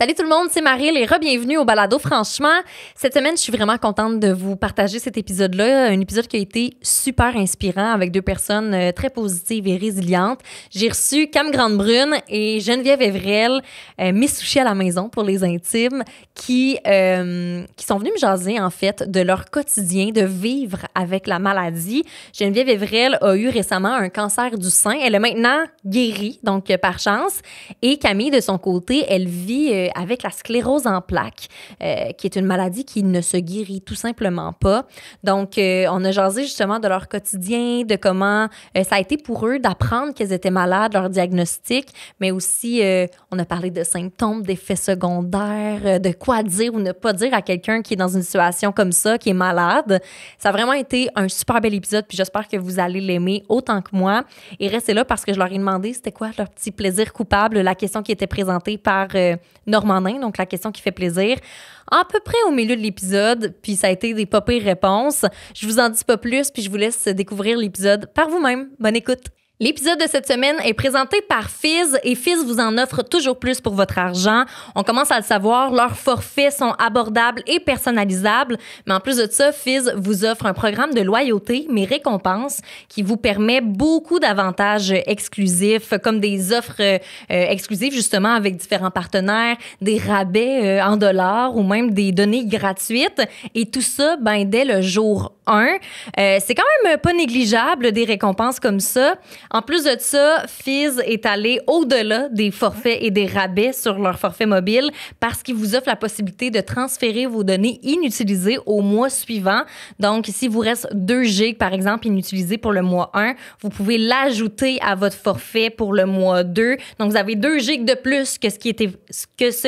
Salut tout le monde, c'est Maryl et re-bienvenue au Balado Franchement. Cette semaine, je suis vraiment contente de vous partager cet épisode-là, un épisode qui a été super inspirant avec deux personnes très positives et résilientes. J'ai reçu Cam Grande-Brune et Geneviève Evrel, Miss Sushi à la maison pour les intimes, qui sont venus me jaser en fait de leur quotidien, de vivre avec la maladie. Geneviève Evrel a eu récemment un cancer du sein. Elle est maintenant guérie, donc par chance. Et Camille, de son côté, elle vit avec la sclérose en plaques, qui est une maladie qui ne se guérit tout simplement pas. Donc, on a jasé justement de leur quotidien, de comment ça a été pour eux d'apprendre qu'elles étaient malades, leur diagnostic, mais aussi, on a parlé de symptômes, d'effets secondaires, de quoi dire ou ne pas dire à quelqu'un qui est dans une situation comme ça, qui est malade. Ça a vraiment été un super bel épisode, puis j'espère que vous allez l'aimer autant que moi. Et restez là parce que je leur ai demandé c'était quoi leur petit plaisir coupable, la question qui était présentée par Normandin, donc la question qui fait plaisir, à peu près au milieu de l'épisode, puis ça a été des pas pires réponses. Je vous en dis pas plus, puis je vous laisse découvrir l'épisode par vous-même. Bonne écoute! L'épisode de cette semaine est présenté par Fizz et Fizz vous en offre toujours plus pour votre argent. On commence à le savoir, leurs forfaits sont abordables et personnalisables. Mais en plus de ça, Fizz vous offre un programme de loyauté, mais récompenses, qui vous permet beaucoup d'avantages exclusifs, comme des offres exclusives justement avec différents partenaires, des rabais en dollars ou même des données gratuites. Et tout ça, dès le jour 1. C'est quand même pas négligeable des récompenses comme ça. En plus de ça, Fizz est allé au-delà des forfaits et des rabais sur leur forfait mobile parce qu'il vous offre la possibilité de transférer vos données inutilisées au mois suivant. Donc, s'il vous reste 2 GB, par exemple, inutilisés pour le mois 1, vous pouvez l'ajouter à votre forfait pour le mois 2. Donc, vous avez 2 GB de plus que ce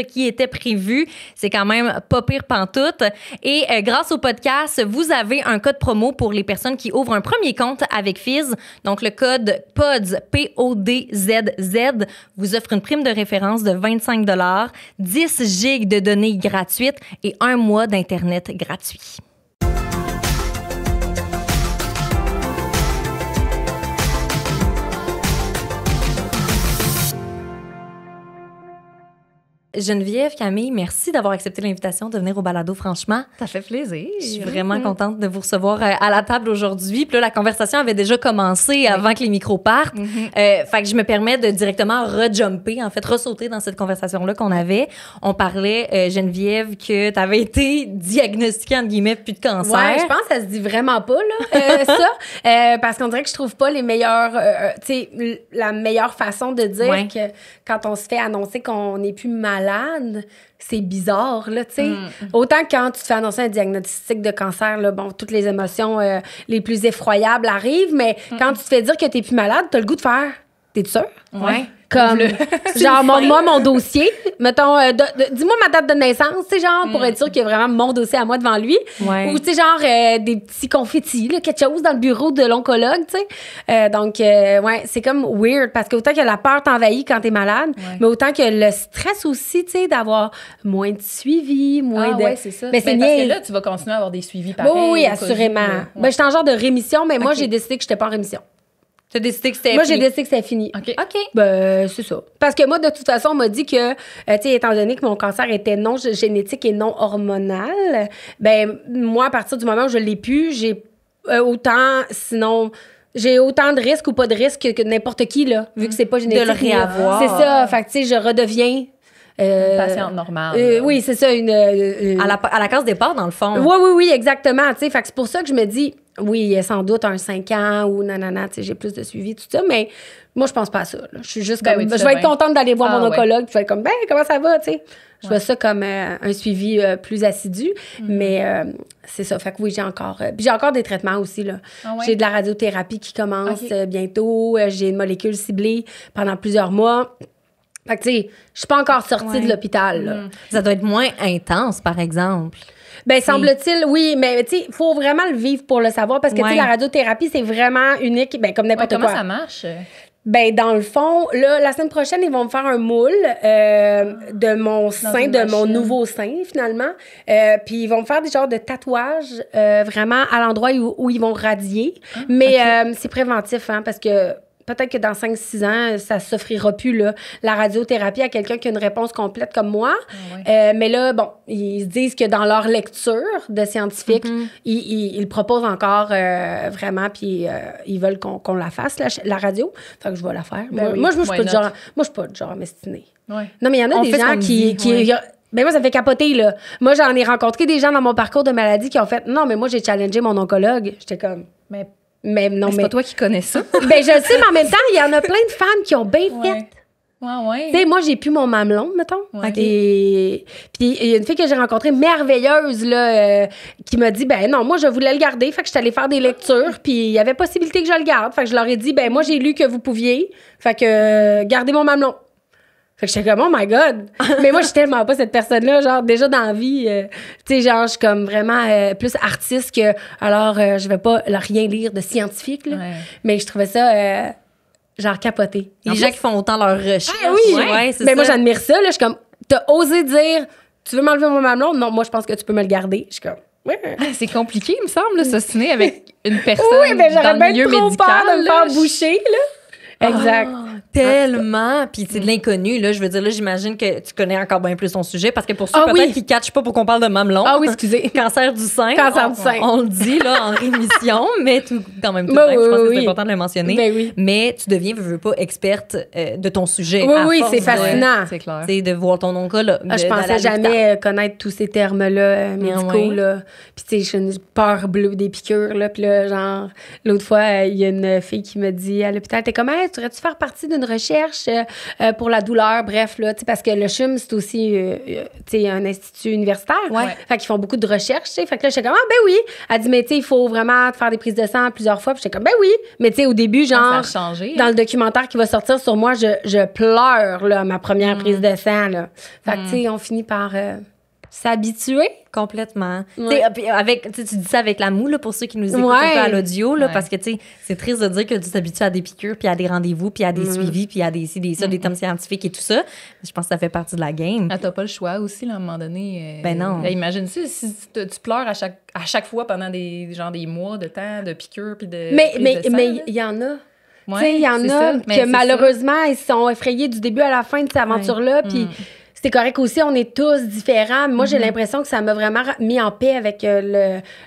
qui était prévu. C'est quand même pas pire pantoute. Et grâce au podcast, vous avez un code promo pour les personnes qui ouvrent un premier compte avec Fizz. Donc, le code PODZ, P-O-D-Z-Z, vous offre une prime de référence de 25 $, 10 gigs de données gratuites et 1 mois d'Internet gratuit. Geneviève, Camille, merci d'avoir accepté l'invitation de venir au Balado, franchement. Ça fait plaisir. Je suis vraiment contente de vous recevoir à la table aujourd'hui. Puis là, la conversation avait déjà commencé avant que les micros partent. Fait que je me permets de directement ressauter dans cette conversation-là qu'on avait. On parlait, Geneviève, que tu avais été diagnostiquée, entre guillemets, plus de cancer. Ouais, je pense que ça se dit vraiment pas, là, ça. Parce qu'on dirait que je trouve pas les meilleurs, la meilleure façon de dire que quand on se fait annoncer qu'on n'est plus malade, c'est bizarre, là, tu sais. Autant que quand tu te fais annoncer un diagnostic de cancer, là, toutes les émotions les plus effroyables arrivent, mais quand tu te fais dire que t'es plus malade, t'as le goût de faire « T'es sûre? » Ouais. Comme, genre, montre-moi mon dossier. Mettons, dis-moi ma date de naissance, tu sais, genre, pour être sûr qu'il y a vraiment mon dossier à moi devant lui. Ouais. Ou, tu sais, genre, des petits confettis, là, quelque chose dans le bureau de l'oncologue, tu sais. Donc, c'est comme weird, parce qu'autant que la peur t'envahit quand t'es malade, mais autant que le stress aussi, tu sais, d'avoir moins de suivi, moins de... ouais, c'est ça. Mais c'est parce que là, tu vas continuer à avoir des suivis pareils. Oui, assurément. J'étais en genre de rémission, mais moi, j'ai décidé que j'étais pas en rémission. Tu as décidé que c'était Moi, fini. j'ai décidé que c'était fini. OK. C'est ça. Parce que moi, de toute façon, on m'a dit que, tu sais, étant donné que mon cancer était non génétique et non hormonal, moi, à partir du moment où je l'ai pu, j'ai autant de risques ou pas de risques que n'importe qui, là, vu que c'est pas génétique. De le réavoir. C'est ça. Fait que, tu sais, je redeviens... patiente normale. Oui, c'est ça. À la case départ, dans le fond. Oui, exactement. Tu sais, fait que c'est pour ça que je me dis, oui, il y a sans doute un 5 ans ou nanana, tu sais, j'ai plus de suivi, tout ça, mais moi, je pense pas à ça. Là. Je suis juste comme, je vais être contente d'aller voir mon oncologue, puis je vais être comme, comment ça va, tu sais. Je vois ça comme un suivi plus assidu, mais c'est ça. Fait que oui, j'ai encore des traitements aussi, là. J'ai de la radiothérapie qui commence bientôt. J'ai une molécule ciblée pendant plusieurs mois. Fait que, tu sais, je suis pas encore sortie de l'hôpital, là. Ça doit être moins intense, par exemple. Semble-t-il, oui, mais tu sais, il faut vraiment le vivre pour le savoir parce que, tu sais, la radiothérapie, c'est vraiment unique, comme n'importe quoi. Comment ça marche? Dans le fond, là, la semaine prochaine, ils vont me faire un moule de mon sein, de mon nouveau sein, finalement. Puis ils vont me faire des genres de tatouages vraiment à l'endroit où ils vont radier. Mais c'est préventif, hein, parce que peut-être que dans 5-6 ans, ça s'offrira plus, là, la radiothérapie à quelqu'un qui a une réponse complète comme moi. Mais là, bon, ils se disent que dans leur lecture de scientifiques, ils proposent encore vraiment, puis ils veulent qu'on la fasse, la radio. Fait que je vais la faire. Moi, je suis pas de genre mestinée. Ouais. Non, mais il y en a des gens qui ben moi, ça me fait capoter, là. Moi, j'en ai rencontré des gens dans mon parcours de maladie qui ont fait « Non, mais moi, j'ai challengé mon oncologue. » J'étais comme... Mais non, c'est pas toi qui connais ça. Ben, je le sais, mais en même temps, il y en a plein de femmes qui ont bien fait. Ouais. Tu sais, moi, j'ai plus mon mamelon, mettons. Ouais. Et puis, il y a une fille que j'ai rencontrée, merveilleuse, là, qui m'a dit, ben non, moi, je voulais le garder. Fait que je suis allée faire des lectures, puis il y avait possibilité que je le garde. Fait que je leur ai dit, ben moi, j'ai lu que vous pouviez. Fait que gardez mon mamelon. Fait que j'étais comme, oh my God! Mais moi, je suis tellement pas cette personne-là. Genre, déjà dans la vie, tu sais, genre, je suis comme vraiment plus artiste que. Alors, je vais pas rien lire de scientifique, là. Mais je trouvais ça, genre, capoté. Les gens qui font autant leur recherche. Ah oui! Ouais, c'est mais ça. moi, j'admire ça, là. Je suis comme, t'as osé dire, tu veux m'enlever mon mamelon? Non, moi, je pense que tu peux me le garder. Je suis comme, ouais. C'est compliqué, il me semble, là, s'ostiner avec une personne j'aurais dans le milieu trop médical. Peur de me faire boucher, là. Exact. Tellement. Puis c'est de l'inconnu, là. Je veux dire, là, j'imagine que tu connais encore bien plus ton sujet parce que pour ceux peut-être qui ne catchent pas pour qu'on parle de mamelon. Ah oui, excusez. Cancer du sein. Cancer du sein. On le dit, là, en rémission, mais quand même, tout de même, je pense que c'est important de le mentionner. Ben oui. Mais tu deviens, veux pas, experte de ton sujet. Oui, c'est fascinant. C'est clair. C'est de voir ton oncologue. Je pensais jamais connaître tous ces termes-là médicaux, là. Puis, tu sais, j'ai une peur bleue des piqûres, là. Puis là, genre, l'autre fois, il y a une fille qui me dit à l'hôpital, t'es comme, hey, tu aurais-tu faire partie d'une recherche pour la douleur? Bref, là, tu sais, parce que le CHUM, c'est aussi, tu sais, un institut universitaire. Fait qu'ils font beaucoup de recherches, tu sais. Fait que là, j'étais comme, ah, ben oui. Elle dit, mais tu sais, il faut vraiment faire des prises de sang plusieurs fois. Puis j'étais comme, ben oui. Mais tu sais, au début, genre, ça a changé, dans le documentaire qui va sortir sur moi, je pleure, là, à ma première prise de sang, là. Fait que, tu sais, on finit par s'habituer. Complètement. Ouais. Tu dis ça avec la moue, là, pour ceux qui nous écoutent un peu à l'audio, là, parce que, tu sais, c'est triste de dire que tu t'habitues à des piqûres, puis à des rendez-vous, puis à des suivis, puis à des termes scientifiques et tout ça. Je pense que ça fait partie de la game. Ah, t'as pas le choix aussi, là, à un moment donné. Ben non. Imagine si tu pleures à chaque fois pendant des mois de temps de piqûres, puis de. Mais il y en a. Ouais, tu sais, il y en a que malheureusement, ils sont effrayés du début à la fin de cette aventure-là, puis c'est correct aussi, on est tous différents. Moi, j'ai l'impression que ça m'a vraiment mis en paix avec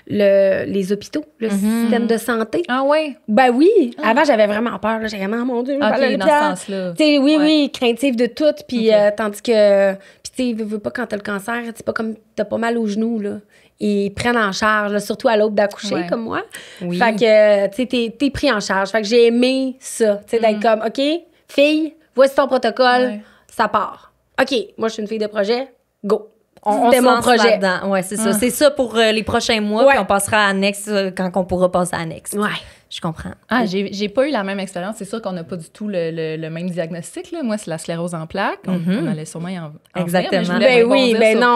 les hôpitaux, le système de santé. Ah ouais? Ben oui. Avant, j'avais vraiment peur. J'étais vraiment, mon Dieu, dans ce sens-là. Tu sais, oui, craintive de tout. Puis tandis que, puis tu sais, veux pas quand t'as le cancer, c'est pas comme t'as pas mal aux genoux, là. Ils prennent en charge, là, surtout à l'aube d'accoucher, comme moi. Oui. Fait que, tu sais, t'es pris en charge. Fait que j'ai aimé ça, tu sais, d'être comme, OK, fille, voici ton protocole, ça part. OK, moi, je suis une fille de projet, go. C'était mon projet. Oui, c'est ça. C'est ça pour les prochains mois, puis on passera à Annexe quand on pourra passer à Annexe. Ouais. Je comprends. Ah, j'ai pas eu la même expérience. C'est sûr qu'on n'a pas du tout le même diagnostic, là. Moi, c'est la sclérose en plaques. On allait sûrement y en Exactement.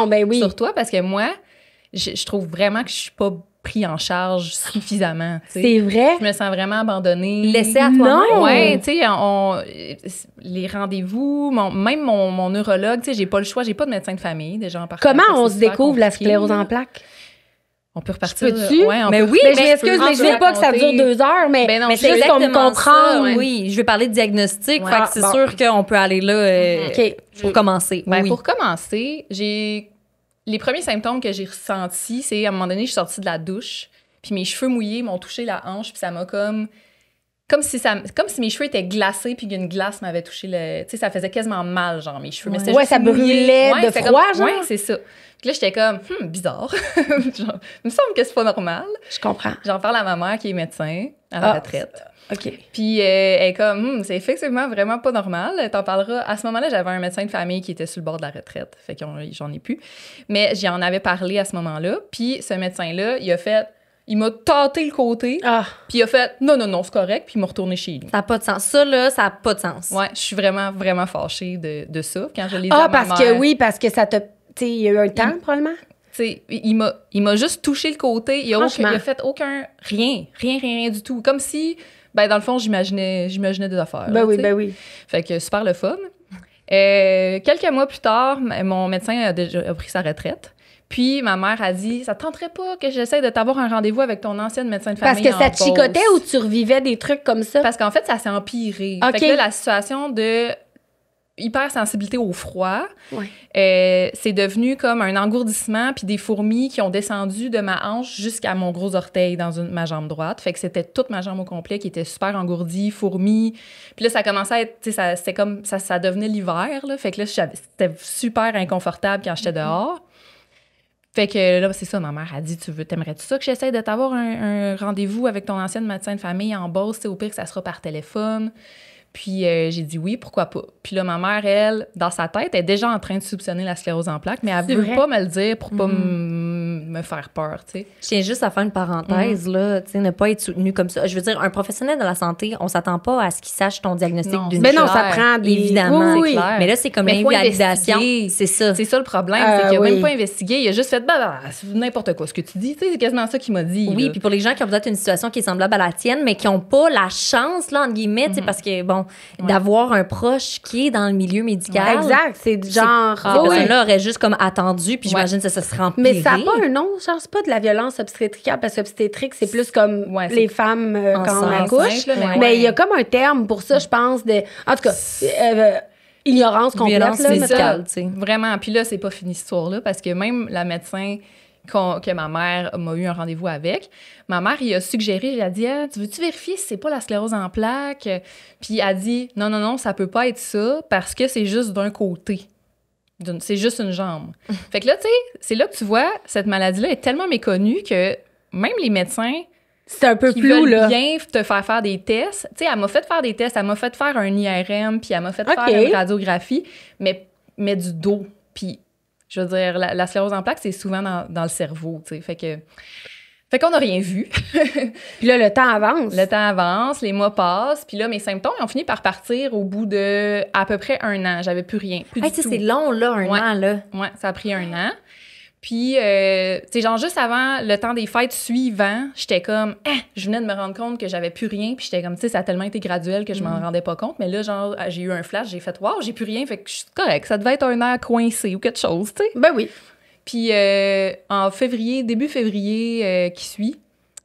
Ben oui. Sur toi, parce que moi, je trouve vraiment que je suis pas pris en charge suffisamment. T'sais. C'est vrai? Je me sens vraiment abandonnée. Laissée à toi-même. Oui, tu sais, les rendez-vous, même mon neurologue, tu sais, j'ai pas le choix, j'ai pas de médecin de famille, déjà en partant. Comment on se découvre la sclérose en plaques? On peut repartir. Peux-tu? Ouais, mais oui, mais je m'excuse, mais je veux pas que ça dure 2 heures, mais non, c'est juste qu'on me comprenne. Oui, je vais parler de diagnostic, fait que c'est sûr qu'on peut aller là pour commencer. Ben, pour commencer, les premiers symptômes que j'ai ressentis, c'est à un moment donné, je suis sortie de la douche, puis mes cheveux mouillés m'ont touché la hanche, puis ça m'a comme si mes cheveux étaient glacés, puis qu'une glace m'avait touché tu sais, ça faisait quasiment mal, genre, mes cheveux. Mais c'était juste ça brûlait de froid, genre? Oui, c'est ça. Puis là, j'étais comme, bizarre. Genre, il me semble que c'est pas normal. Je comprends. J'en parle à ma mère qui est médecin à la retraite. OK. Puis elle est comme, c'est effectivement vraiment pas normal. T'en parleras. À ce moment-là, j'avais un médecin de famille qui était sur le bord de la retraite. Fait que j'en ai plus. Mais j'en avais parlé à ce moment-là. Puis ce médecin-là, il m'a tâté le côté. Puis il a fait, non, c'est correct. Puis il m'a retourné chez lui. Ça n'a pas de sens. Ça, là, ça n'a pas de sens. Ouais, je suis vraiment, vraiment fâchée de ça. Quand je l'ai dit à ma mère. Parce que ça te... Tu sais, il y a eu un temps, probablement. Tu sais, il m'a juste touché le côté. Il a fait aucun... Rien du tout. Comme si... Ben, dans le fond, j'imaginais des affaires. Ben oui. Fait que super le fun. Quelques mois plus tard, mon médecin a pris sa retraite. Puis ma mère a dit, ça te tenterait pas que j'essaie de t'avoir un rendez-vous avec ton ancienne médecin de famille. Parce que ça te chicotait ou tu revivais des trucs comme ça? Parce qu'en fait, ça s'est empiré. Okay. Fait que là, la situation de hypersensibilité au froid, c'est devenu comme un engourdissement puis des fourmis qui ont descendu de ma hanche jusqu'à mon gros orteil dans ma jambe droite. Fait que c'était toute ma jambe au complet qui était super engourdie, fourmis. Puis là, ça commençait à être, tu sais, c'était comme, ça devenait l'hiver, là. Fait que là, c'était super inconfortable quand j'étais dehors. Fait que là, c'est ça, ma mère a dit, t'aimerais-tu ça que j'essaie de t'avoir un rendez-vous avec ton ancienne médecin de famille en Beauce, au pire que ça sera par téléphone. Puis j'ai dit oui, pourquoi pas. Puis là, ma mère, elle, dans sa tête, est déjà en train de soupçonner la sclérose en plaques, mais elle veut pas me le dire pour pas me faire peur, tu sais. Je tiens juste à faire une parenthèse, là, tu sais, ne pas être soutenu comme ça. Je veux dire, un professionnel de la santé, on s'attend pas à ce qu'il sache ton diagnostic d'une Mais non, ça prend des... Évidemment, oui. Mais là, c'est comme l'invalidation. C'est ça. C'est ça le problème, c'est qu'il a même pas investigué. Il a juste fait, c'est n'importe quoi ce que tu dis. Tu sais, c'est quasiment ça qu'il m'a dit. Oui, puis pour les gens qui ont peut-être une situation qui est semblable à la tienne, mais qui n'ont pas la chance, là, entre guillemets, tu sais, parce que, bon, d'avoir un proche qui est dans le milieu médical. Exact, c'est genre... Là aurait juste comme attendu, puis j'imagine que ça se serait empiré. Mais ça n'a pas un nom, genre, c'est pas de la violence obstétricale, parce que obstétrique, c'est plus comme les femmes quand on accouche. Mais il y a comme un terme pour ça, je pense, en tout cas... ignorance complète, violence médicale, tu sais. Vraiment. Puis là, c'est pas fini cette histoire-là, parce que même la médecin que ma mère m'a eu un rendez-vous avec, ma mère, il a suggéré, elle a dit, tu veux-tu vérifier si c'est pas la sclérose en plaques? Puis elle a dit, non, ça peut pas être ça, parce que c'est juste d'un côté. C'est juste une jambe. Fait que là, tu sais, c'est là que tu vois, cette maladie-là est tellement méconnue que même les médecins... C'est un peu flou, là. Bien te faire des tests. Tu sais, elle m'a fait faire des tests, elle m'a fait faire un IRM, puis elle m'a fait faire une radiographie, mais du dos. Puis, je veux dire, la sclérose en plaques, c'est souvent dans le cerveau, tu sais. Fait qu'on n'a rien vu. Puis là, le temps avance. Le temps avance, les mois passent, puis là, mes symptômes ont fini par partir au bout de à peu près 1 an. J'avais plus rien, plus du tout. C'est long, là, un an, là. Ouais, ça a pris 1 an. Puis, tu sais, genre, juste avant le temps des fêtes suivant, j'étais comme, je venais de me rendre compte que j'avais plus rien. Puis j'étais comme, tu sais, ça a tellement été graduel que je m'en rendais pas compte. Mais là, genre, j'ai eu un flash, j'ai fait, wow, j'ai plus rien. Fait que je suis correct. Ça devait être un air coincé ou quelque chose, tu sais. Ben oui. Puis, en février, début février qui suit,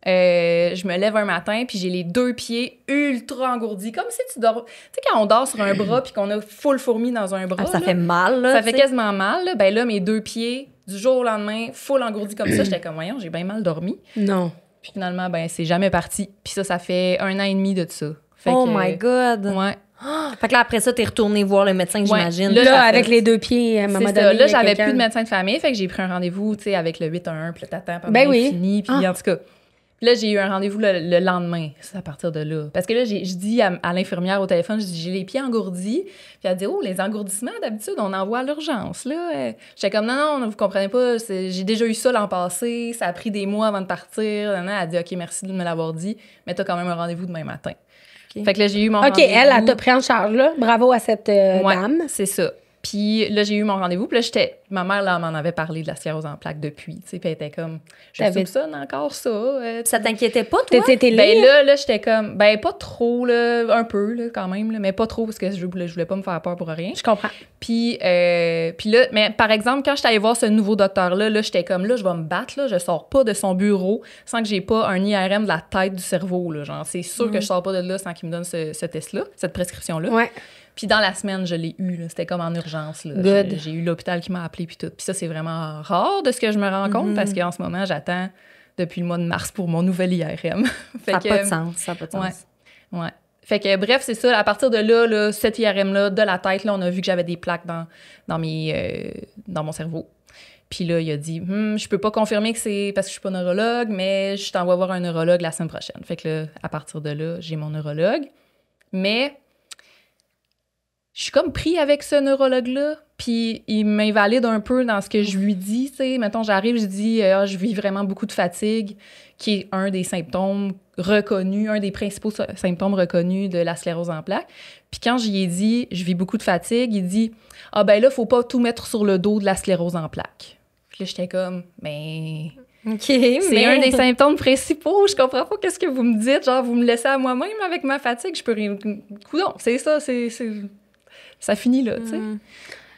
je me lève un matin, puis j'ai les 2 pieds ultra engourdis, comme si tu dors... Tu sais, quand on dort sur un bras, puis qu'on a full fourmi dans un bras, ça fait mal, là. Ça fait quasiment mal, là. Ben là, mes 2 pieds, du jour au lendemain, full engourdis comme ça, j'étais comme, voyons, j'ai bien mal dormi. Non. Puis finalement, ben c'est jamais parti. Puis ça fait 1 an et demi de ça. Fait my God! Ouais. Fait que là, après ça, t'es retournée voir le médecin, j'imagine. Là, avec les 2 pieds, à un moment donné. Là, j'avais plus de médecin de famille, fait que j'ai pris un rendez-vous, tu sais, avec le 8-1-1, puis là, t'attends pendant fini, puis en tout cas... Là, j'ai eu un rendez-vous le lendemain, c'est à partir de là. Parce que là, je dis à l'infirmière au téléphone, je dis, j'ai les pieds engourdis. Puis elle dit, les engourdissements, d'habitude, on envoie à l'urgence, là. J'étais comme, non, vous comprenez pas, j'ai déjà eu ça l'an passé, ça a pris des mois avant de partir. Elle a dit, OK, merci de me l'avoir dit, mais t'as quand même un rendez-vous demain matin. Okay. Fait que là, j'ai eu mon rendez-vous. OK, elle t'a pris en charge, là. Bravo à cette dame. C'est ça. Puis là, j'ai eu mon rendez-vous. Puis là, ma mère, là, m'en avait parlé de la sclérose en plaques depuis. Tu sais, puis elle était comme, je soupçonne encore ça. Ça t'inquiétait pas, toi? Ben là, j'étais comme, ben pas trop, là, un peu, là, quand même, là, mais pas trop, parce que je voulais pas me faire peur pour rien. Je comprends. Puis là, mais par exemple, quand j'étais allée voir ce nouveau docteur-là, là, j'étais comme, là, je vais me battre, là, je sors pas de son bureau sans que j'ai pas un IRM de la tête du cerveau, là. Genre, c'est sûr que je sors pas de là sans qu'il me donne ce test-là, cette prescription-là. Ouais. Puis dans la semaine, je l'ai eu. C'était comme en urgence. Là. J'ai eu l'hôpital qui m'a appelé puis tout. Puis ça, c'est vraiment rare de ce que je me rends compte parce qu'en ce moment, j'attends depuis le mois de mars pour mon nouvel IRM. Ça n'a pas de sens. Ouais. Fait que bref, c'est ça. À partir de là, cet IRM-là, de la tête, là, on a vu que j'avais des plaques dans mon cerveau. Puis là, il a dit, je peux pas confirmer que c'est parce que je suis pas neurologue, mais je t'envoie voir un neurologue la semaine prochaine. Fait que là, à partir de là, j'ai mon neurologue. Mais... je suis comme pris avec ce neurologue-là, puis il m'invalide un peu dans ce que je lui dis, tu sais. Mettons, j'arrive, je dis, je vis vraiment beaucoup de fatigue, qui est un des symptômes reconnus, un des principaux symptômes reconnus de la sclérose en plaques. Puis quand j'y ai dit, je vis beaucoup de fatigue, il dit, ben là, faut pas tout mettre sur le dos de la sclérose en plaques. Puis là, j'étais comme, mais... c'est un des symptômes principaux. Je comprends pas qu'est-ce que vous me dites. Genre, vous me laissez à moi-même avec ma fatigue, je peux rien... Coudonc, c'est ça, ça finit là, tu sais.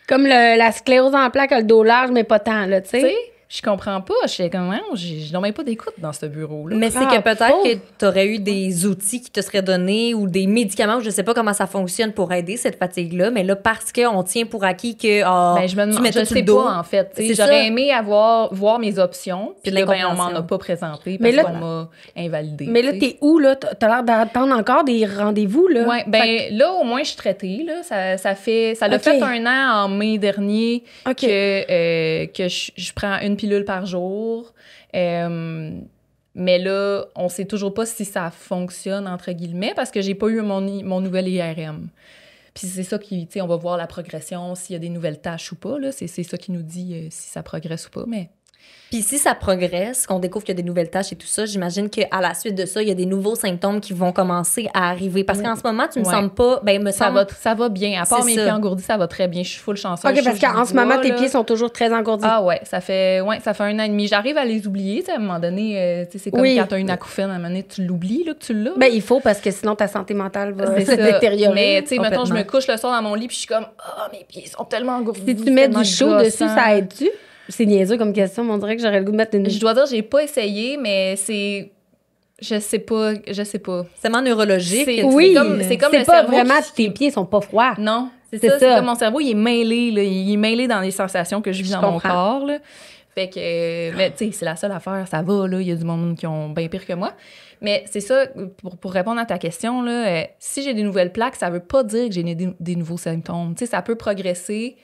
Comme la sclérose en plaques a le dos large, mais pas tant, là, tu sais. Je comprends pas. Je sais comment, je n'ai même pas d'écoute dans ce bureau-là. Mais c'est que peut-être que tu aurais eu des outils qui te seraient donnés ou des médicaments, je sais pas comment ça fonctionne pour aider cette fatigue-là, mais là, parce qu'on tient pour acquis que je sais pas, en fait. J'aurais aimé voir mes options, puis là, on m'en a pas présenté parce qu'on m'a invalidé. Mais là, t'es où, là? T'as l'air d'attendre encore des rendez-vous, là? Oui, là, au moins, je suis traitée, là. Ça a fait 1 an, en mai dernier, que je prends une pilule par jour. Mais là, on sait toujours pas si ça fonctionne, entre guillemets, parce que j'ai pas eu mon nouvel IRM. Puis c'est ça qui, tu sais, on va voir la progression, s'il y a des nouvelles tâches ou pas, là. C'est ça qui nous dit si ça progresse ou pas, mais... Puis si ça progresse, qu'on découvre qu'il y a des nouvelles tâches et tout ça, j'imagine qu'à la suite de ça, il y a des nouveaux symptômes qui vont commencer à arriver. Parce qu'en ce moment, tu me sembles pas... Ça va bien. À part mes pieds engourdis, ça va très bien. Je suis full chanceuse. OK, parce qu'en ce moment, tes pieds sont toujours très engourdis. Ah ouais, ça fait 1 an et demi. J'arrive à les oublier, à un moment donné. C'est comme quand tu as une acouphène, à un moment donné, tu l'oublies, là, que tu l'as. Ben, il faut, parce que sinon, ta santé mentale va se détériorer. Mais, tu sais, mettons, je me couche le soir dans mon lit, puis je suis comme, mes pieds sont tellement engourdis. Si tu mets du chaud dessus, ça aide-tu? C'est niaiseux comme question, mais on dirait que j'aurais le goût de mettre une... Je dois dire, j'ai pas essayé, mais c'est... Je sais pas. C'est vraiment neurologique. C'est comme le pas cerveau vraiment tes pieds sont pas froids. Non, c'est ça. C'est comme mon cerveau, il est mêlé, là. Il est mêlé dans les sensations que je vis dans mon corps, là. Fait que... Mais, tu sais, c'est la seule affaire. Ça va, là. Il y a du monde qui ont bien pire que moi. Mais c'est ça, pour répondre à ta question, là, si j'ai des nouvelles plaques, ça veut pas dire que j'ai des nouveaux symptômes. Tu sais, ça peut progresser,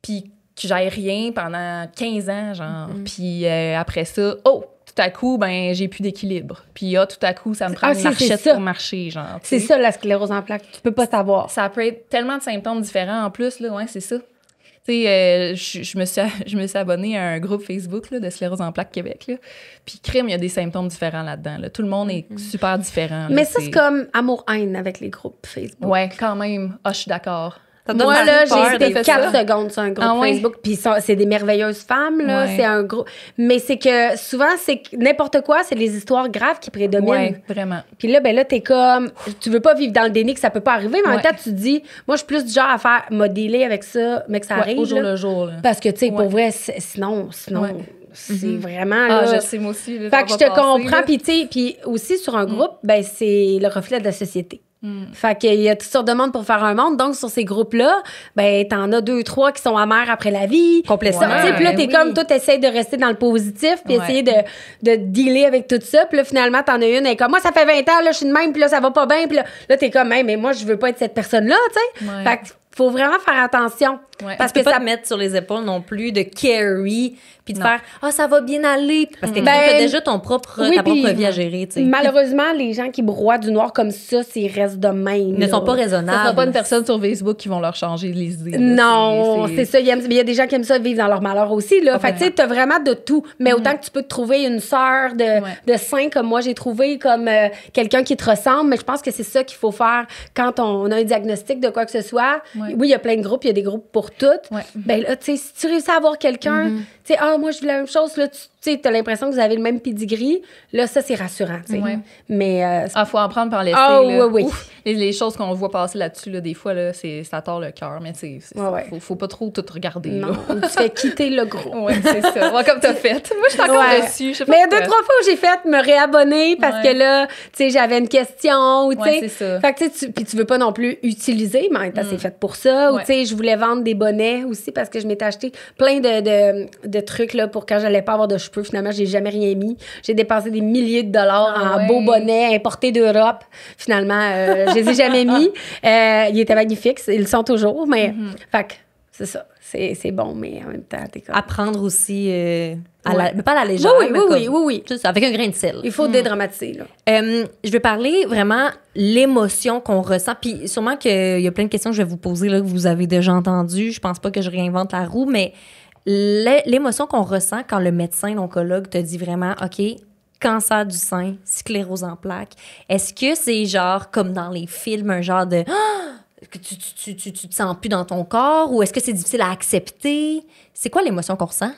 puis que j'aille rien pendant 15 ans, genre. Puis après ça, tout à coup, ben j'ai plus d'équilibre. Puis tout à coup, ça me prend une marchette pour marcher, genre. C'est ça, la sclérose en plaques. Tu peux pas savoir. Ça peut être tellement de symptômes différents en plus, là. Ouais, c'est ça. Tu sais, je me suis abonnée à un groupe Facebook là, de sclérose en plaques Québec, là. Puis crime, il y a des symptômes différents là-dedans, là. Tout le monde est super différent. Mais là, ça, c'est comme amour-haine avec les groupes Facebook. Ouais, quand même. Je suis d'accord. Moi, là, j'ai été 4 secondes sur un groupe Facebook, puis c'est des merveilleuses femmes, là, c'est un gros... Mais c'est que souvent, c'est n'importe quoi, c'est les histoires graves qui prédominent. Ouais, vraiment. Puis là, ben là, t'es comme... Tu veux pas vivre dans le déni que ça peut pas arriver, mais en même temps, tu te dis... Moi, je suis plus du genre à faire modeler avec ça, mais que ça arrive, au jour le jour, là. Parce que, tu sais, pour vrai, sinon... C'est vraiment, là... je sais, moi aussi. Fait que je te comprends, puis tu sais... Puis aussi, sur un groupe, ben c'est le reflet de la société. Fait qu'il y a toutes sortes de monde pour faire un monde. Donc, sur ces groupes-là, ben t'en as 2, 3 qui sont amers après la vie. Complètement. Puis là, t'es comme, toi, t'essayes de rester dans le positif puis essayer de dealer avec tout ça. Puis là, finalement, t'en as une, elle est comme, moi, ça fait 20 ans, là, je suis de même, puis là, ça va pas bien. Puis là, t'es comme, hey, mais moi, je veux pas être cette personne-là, tu sais. Fait que faut vraiment faire attention. Parce que ça te mettre sur les épaules non plus de carry puis de faire ça va bien aller parce que tu as déjà ta propre vie à gérer, tu sais. Malheureusement, les gens qui broient du noir comme ça, s'ils restent de même. Ils ne sont pas raisonnables. Ça sera pas une personne sur Facebook qui vont leur changer les idées. Non, c'est ça. Il y a des gens qui aiment ça vivre dans leur malheur aussi, là. Fait que tu sais, t'as vraiment de tout. Mais autant que tu peux te trouver une sœur de saint comme moi j'ai trouvé, comme quelqu'un qui te ressemble, mais je pense que c'est ça qu'il faut faire quand on a un diagnostic de quoi que ce soit. Oui, il y a plein de groupes, il y a des groupes pour toutes. Ben là, tu sais, si tu réussis à avoir quelqu'un, tu sais, moi, je vis la même chose, là, tu sais, t'as l'impression que vous avez le même pedigree, là, ça, c'est rassurant, tu sais. Mais... faut en prendre par l'essai, là. Oui. Les choses qu'on voit passer là-dessus, là, des fois, là, ça tord le cœur, mais tu sais, faut pas trop tout regarder, non, tu fais quitter le groupe. Oui, c'est ça. Comme t'as fait. Moi, je suis encore dessus. Mais 2, 3 fois où j'ai fait me réabonner parce que là, tu sais, j'avais une question, ou tu sais. c'est ça. Fait que, tu sais, puis tu veux pas non plus utiliser, mais en même temps, c'est fait pour ça. Ou, tu sais, je voulais vendre des bonnets aussi parce que je m'étais acheté plein de trucs, là, pour quand j'allais pas avoir de cheveux. Finalement, j'ai jamais rien mis. J'ai dépensé des milliers de dollars en beaux bonnets importés d'Europe. Finalement, je les ai jamais mis. Ils étaient magnifiques. Ils le sont toujours, mais... Fait que, c'est ça. C'est bon, mais en même temps, t'es comme... Apprendre aussi... mais pas à la légère. Oui. Tout ça, avec un grain de sel. Il faut dédramatiser, là. Je vais parler vraiment l'émotion qu'on ressent. Puis sûrement qu'il y a plein de questions que je vais vous poser là, que vous avez déjà entendues. Je pense pas que je réinvente la roue, mais l'émotion qu'on ressent quand le médecin, l'oncologue, te dit vraiment, OK, cancer du sein, sclérose en plaques, est-ce que c'est genre, comme dans les films, un genre de... que tu te sens plus dans ton corps, ou est-ce que c'est difficile à accepter? C'est quoi l'émotion qu'on ressent?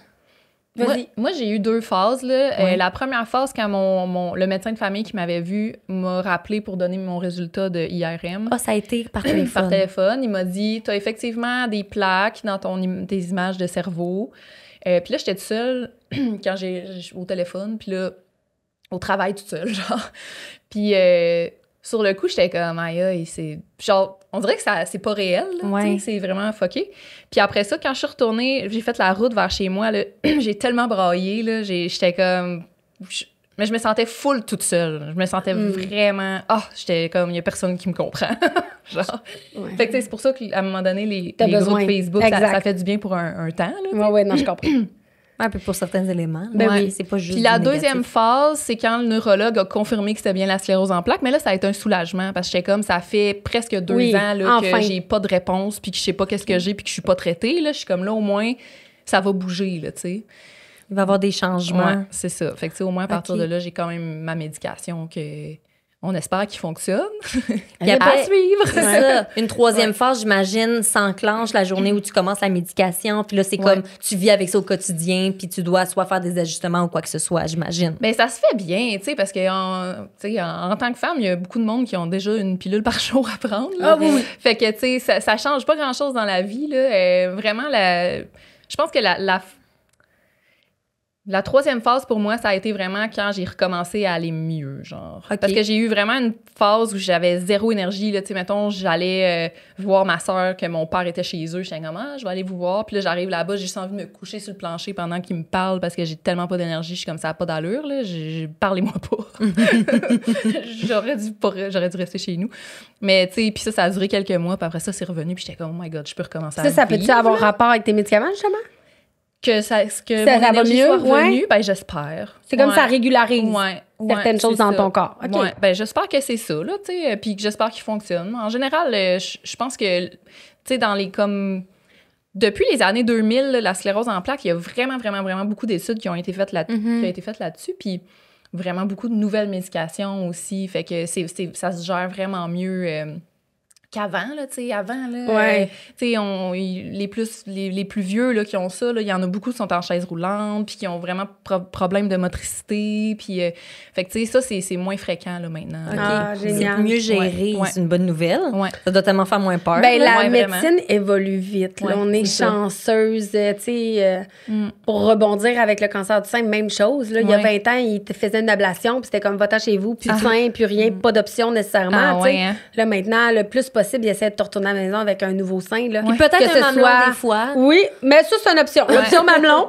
Moi, j'ai eu 2 phases. Là. La première phase, quand le médecin de famille qui m'avait vu m'a rappelé pour donner mon résultat de IRM. Ah, ça a été par téléphone. Par téléphone. Il m'a dit, tu as effectivement des plaques dans tes images de cerveau. Puis là, j'étais toute seule quand au téléphone, puis là, au travail toute seule, genre. Puis sur le coup, j'étais comme, aïe, c'est... Genre, on dirait que c'est pas réel, là, c'est vraiment fucké. Puis après ça, quand je suis retournée, j'ai fait la route vers chez moi, là, j'ai tellement braillé, là, j'étais comme... Mais je me sentais full toute seule. Je me sentais vraiment... j'étais comme, il y a personne qui me comprend. Genre. Fait que c'est pour ça qu'à un moment donné, les groupes Facebook, ça fait du bien pour un temps, là. Ouais, non, je comprends. Un peu pour certains éléments. Ben oui, c'est pas juste. Puis la deuxième phase, c'est quand le neurologue a confirmé que c'était bien la sclérose en plaques. Mais là, ça a été un soulagement parce que j'étais comme, ça fait presque 2 ans là, que j'ai pas de réponse, puis que je sais pas qu'est-ce que j'ai, puis que je suis pas traitée. Là, je suis comme là, au moins, ça va bouger, là, tu sais. Il va y avoir des changements. Ouais, c'est ça. Fait que, au moins, à partir de là, j'ai quand même ma médication on espère qu'il fonctionne. Il y a pas à suivre. C'est ça. Une 3e phase, j'imagine, s'enclenche la journée où tu commences la médication. Puis là, c'est comme tu vis avec ça au quotidien, puis tu dois soit faire des ajustements ou quoi que ce soit, j'imagine. Bien, ça se fait bien, tu sais, parce que en tant que femme, il y a beaucoup de monde qui ont déjà une pilule par jour à prendre. Là. Ah oui. Fait que, tu sais, ça change pas grand-chose dans la vie, là. Vraiment, je pense que la 3e phase, pour moi, ça a été vraiment quand j'ai recommencé à aller mieux, genre. Okay. Parce que j'ai eu vraiment une phase où j'avais 0 énergie, là. Tu sais, mettons, j'allais voir ma soeur, que mon père était chez eux. J'étais comme, je vais aller vous voir. Puis là, j'arrive là-bas, j'ai juste envie de me coucher sur le plancher pendant qu'il me parle parce que j'ai tellement pas d'énergie. Je suis comme, ça n'a pas d'allure, là. Parlez-moi pas. J'aurais dû rester chez nous. Mais, tu sais, puis ça a duré quelques mois. Puis après ça, c'est revenu. Puis j'étais comme, oh my God, je peux recommencer à vivre. Ça peut-tu avoir rapport avec tes médicaments, justement? Que mon énergie soit revenue, ben j'espère. C'est comme ça régularise certaines choses dans ton corps. Okay. Ouais, ben j'espère que c'est ça, là, tu sais, puis que j'espère qu'il fonctionne. En général, je pense que, tu sais, depuis les années 2000, la sclérose en plaques, il y a vraiment, vraiment, vraiment beaucoup d'études qui ont été faites là-dessus, puis vraiment beaucoup de nouvelles médications aussi, fait que ça se gère vraiment mieux... qu'avant, là, tu sais, tu sais, les plus vieux, là, qui ont ça, là, il y en a beaucoup qui sont en chaise roulante, puis qui ont vraiment problème de motricité, puis, fait que, tu sais, ça, c'est moins fréquent, là, maintenant. Génial. C'est mieux géré, c'est une bonne nouvelle. Ça doit tellement faire moins peur. Ben, la médecine évolue vite, là. On est chanceuse, tu sais, pour rebondir avec le cancer du sein, même chose, là. Il y a 20 ans, ils te faisaient une ablation, puis c'était comme, va-t'en chez vous, plus de sein, plus rien, pas d'option nécessairement, tu sais. Là, maintenant, le plus possible, il essaie de te retourner à la maison avec un nouveau sein. Là. Puis peut-être un mamelon des fois. Oui, mais ça, c'est une option. L'option mamelon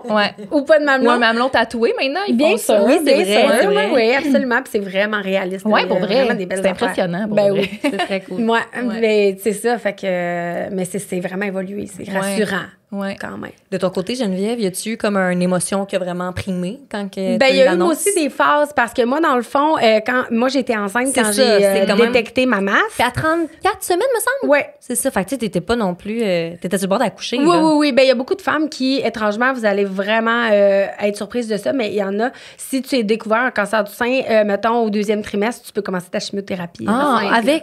ou pas de mamelon. Ou un mamelon tatoué, maintenant, ils bien font ça. Oui, c'est vrai. Oui, absolument. Puis c'est vraiment réaliste. Oui, pour vrai. C'est impressionnant. Ben oui, c'est très cool. Moi, mais c'est ça. Fait que, mais c'est vraiment évolué. C'est rassurant. Ouais. Quand même. De ton côté, Geneviève, y a-tu eu comme une émotion qui a vraiment primé quand que ben, il y a eu aussi des phases parce que moi, dans le fond, quand moi j'étais enceinte quand j'ai détecté ma masse. Puis à 34 semaines, me semble? Oui. C'est ça. Fait que tu t'étais pas non plus. T'étais sur le bord d'accoucher. Oui. Ben, il y a beaucoup de femmes qui, étrangement, vous allez vraiment être surprises de ça, mais il y en a. Si tu as découvert un cancer du sein, mettons, au 2e trimestre, tu peux commencer ta chimiothérapie. Ouais.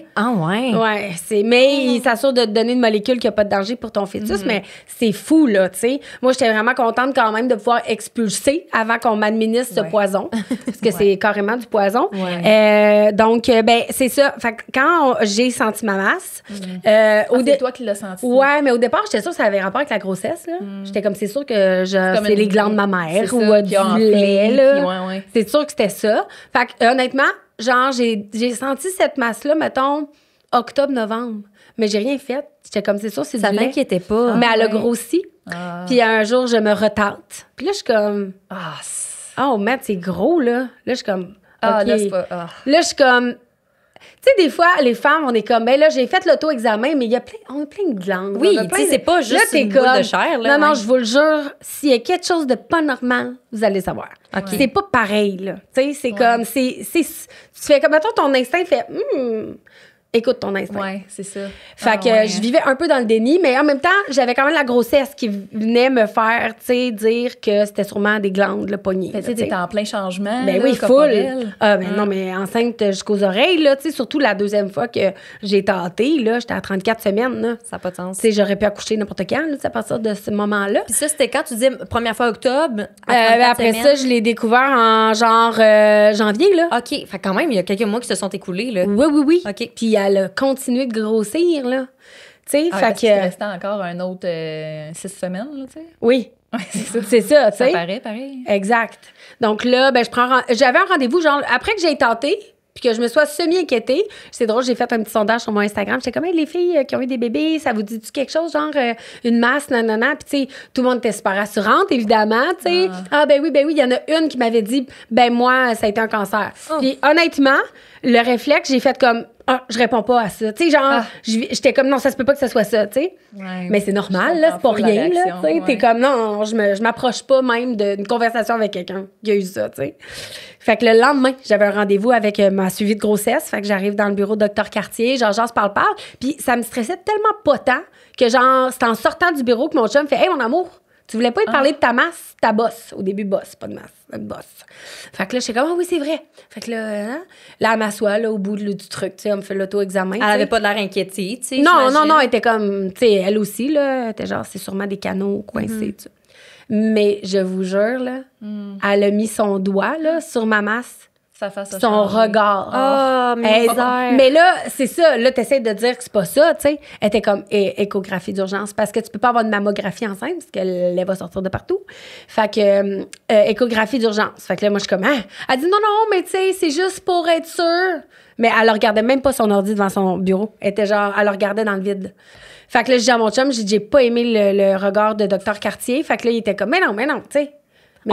Mais il s'assure de te donner une molécule qui n'a pas de danger pour ton fœtus, mais c'est fou, là, tu sais. Moi, j'étais vraiment contente quand même de pouvoir expulser avant qu'on m'administre ce poison, parce que c'est carrément du poison. Donc, ben, c'est ça. Fait que quand j'ai senti ma masse... c'est toi qui l'as senti. Ouais, mais au départ, j'étais sûre que ça avait rapport avec la grossesse, là. J'étais comme, c'est sûr que c'est les glandes de ma mère ou du lait, là. C'est sûr que c'était ça. Fait que, honnêtement, genre, j'ai senti cette masse-là, mettons, octobre-novembre. Mais j'ai rien fait. J'étais comme, c'est sûr, c'est du lait. Ça m'inquiétait pas. Mais elle a grossi. Puis un jour, je me retente. Puis là, je suis comme... Oh, Matt, c'est gros, là. Là, je suis comme... Là, c'est pas... Là, je suis comme... Tu sais, des fois, les femmes, on est comme... Ben là, j'ai fait l'auto-examen, mais on a plein de glandes. Oui, tu sais, c'est pas juste une boule de chair, là. Non, je vous le jure, s'il y a quelque chose de pas normal, vous allez savoir. C'est pas pareil, là. Tu sais, c'est comme... Tu fais comme... Mettons, ton instinct fait... écoute ton instinct. Ouais, c'est ça. Fait que je vivais un peu dans le déni, mais en même temps, j'avais quand même la grossesse qui venait me faire, tu sais, dire que c'était sûrement des glandes, le poignet. Tu sais, t'étais en plein changement. Ben oui, full. Non, mais enceinte jusqu'aux oreilles, là, tu sais, surtout la deuxième fois que j'ai tenté, là, j'étais à 34 semaines, là. Ça n'a pas de sens. Tu sais, j'aurais pu accoucher n'importe quand, là, à partir de ce moment-là. Puis ça, c'était quand tu dis première fois octobre? Après ça, je l'ai découvert en genre janvier, là. OK. Fait quand même, il y a quelques mois qui se sont écoulés, là. Oui. OK. Puis elle a continué de grossir, là. Tu sais, fait que... Il restait encore un autre 6 semaines, là, tu sais. Oui. Ouais, c'est ça. C'est ça, tu sais. Ça paraît pareil. Exact. Donc là, ben, j'avais un rendez-vous, genre, après que j'ai tenté, puis que je me sois semi-inquiétée. C'est drôle, j'ai fait un petit sondage sur mon Instagram. J'étais comme, hey, les filles qui ont eu des bébés, ça vous dit-tu quelque chose, genre une masse, nanana? Puis, tu sais, tout le monde était super rassurante, évidemment, tu sais. Ben oui, il y en a une qui m'avait dit, ben moi, ça a été un cancer. Puis, honnêtement, le réflexe, j'ai fait comme, je réponds pas à ça. Tu sais, genre, j'étais comme, non, ça se peut pas que ce soit ça, tu sais. Ouais, mais c'est normal, là, c'est pas rien, là, tu sais. T'es comme, non, je m'approche pas même d'une conversation avec quelqu'un qui a eu ça, tu sais. Fait que le lendemain, j'avais un rendez-vous avec ma suivi de grossesse. Fait que j'arrive dans le bureau de Dr. Cartier, genre, parle. Puis ça me stressait tellement pas tant que, genre, c'est en sortant du bureau que mon chum fait, hey, mon amour, tu voulais pas y parler de ta masse, ta bosse. Au début, bosse, pas de masse, une bosse. Fait que là, j'étais comme, oui, c'est vrai. Fait que là, elle m'assoit, là, au bout du truc, tu sais, elle me fait l'auto-examen. Elle avait pas de l'air inquiétée, tu sais. Non, elle était comme, tu sais, elle aussi, là, elle était genre, c'est sûrement des canaux coincés, tu sais. Mais je vous jure, là, elle a mis son doigt, là, sur ma masse. Son regard. Mais là, c'est ça. Là, t'essaies de dire que c'est pas ça, tu sais. Elle était comme échographie d'urgence parce que tu peux pas avoir de mammographie enceinte parce qu'elle va sortir de partout. Fait que échographie d'urgence. Fait que là, moi, je suis comme, Elle dit non, mais tu sais, c'est juste pour être sûre. Mais elle regardait même pas son ordi devant son bureau. Elle était genre, elle regardait dans le vide. Fait que là, je dis à mon chum, j'ai pas aimé le regard de Dr. Cartier. Fait que là, il était comme, mais non, tu sais.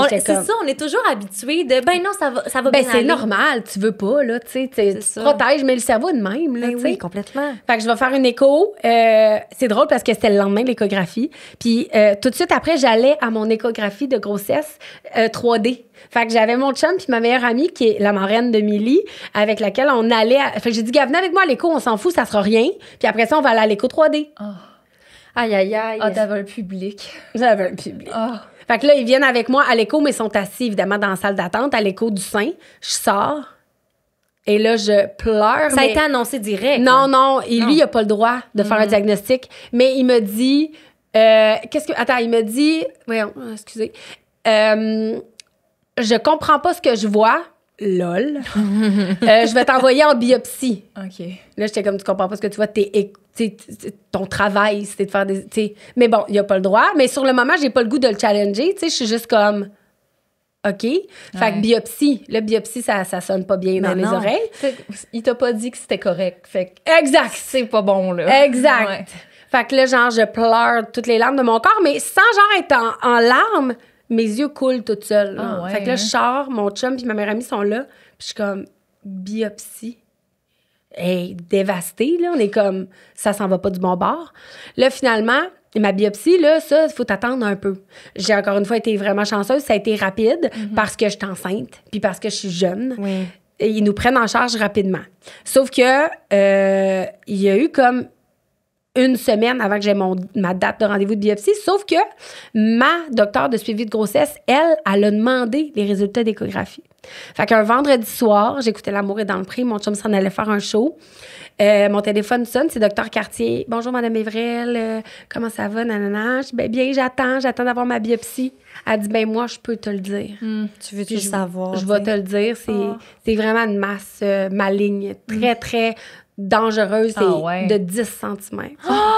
C'est ça, on est toujours habitué de ben non, ça va bien c'est aller. Normal, tu veux pas, là, tu sais, tu te protèges, mais le cerveau de même, là, tu sais. Oui, complètement. Fait que je vais faire une écho. C'est drôle parce que c'était le lendemain de l'échographie. Puis tout de suite après, j'allais à mon échographie de grossesse 3D. Fait que j'avais mon chum puis ma meilleure amie, qui est la marraine de Milly, avec laquelle on allait... Fait que j'ai dit, gars, venez avec moi à l'écho, on s'en fout, ça sera rien. Puis après ça, on va aller à l'écho 3D. Aïe. T'avais un public. J'avais un public. Fait que là, ils viennent avec moi à l'écho, mais ils sont assis, évidemment, dans la salle d'attente, à l'écho du sein. Je sors. Et là, je pleure. Ça a été annoncé direct. Non. Et lui, il n'a pas le droit de faire un diagnostic. Mais il me dit... Attends, il me dit... Voyons, excusez. Je comprends pas ce que je vois. Lol. Je vais t'envoyer en biopsie. OK. Là, j'étais comme, tu comprends pas ce que tu vois. Ton travail, c'était de faire des... T'sais. Mais bon, il a pas le droit. Mais sur le moment, j'ai pas le goût de le challenger. Je suis juste comme... OK. Fait que biopsie. Là, biopsie, ça sonne pas bien dans les oreilles. Il t'a pas dit que c'était correct. Fait que exact. C'est pas bon, là. Exact. Ouais. Fait que là, genre, je pleure toutes les larmes de mon corps, mais sans genre être en larmes, mes yeux coulent toutes seules. Fait que là, je sors, mon chum puis ma meilleure amie sont là, puis je suis comme, biopsie. Hey, dévastée, là. On est comme, ça s'en va pas du bon bord. Là, finalement, ma biopsie, là, ça, il faut t'attendre un peu. J'ai encore une fois été vraiment chanceuse. Ça a été rapide parce que je suis enceinte puis parce que je suis jeune. Oui. Et ils nous prennent en charge rapidement. Sauf que il y a eu comme une semaine avant que j'ai ma date de rendez-vous de biopsie. Sauf que ma docteure de suivi de grossesse, elle a demandé les résultats d'échographie. Fait qu'un vendredi soir, j'écoutais L'amour est dans le pré. Mon chum s'en allait faire un show. Mon téléphone sonne, c'est Dr. Cartier. Bonjour, Madame Évrel, comment ça va, nanana? Je dis, bien, j'attends d'avoir ma biopsie. Elle dit, moi, je peux te le dire. Tu veux-tu le savoir? Je vais te le dire. C'est vraiment une masse maligne, très, très dangereuse et de 10 cm.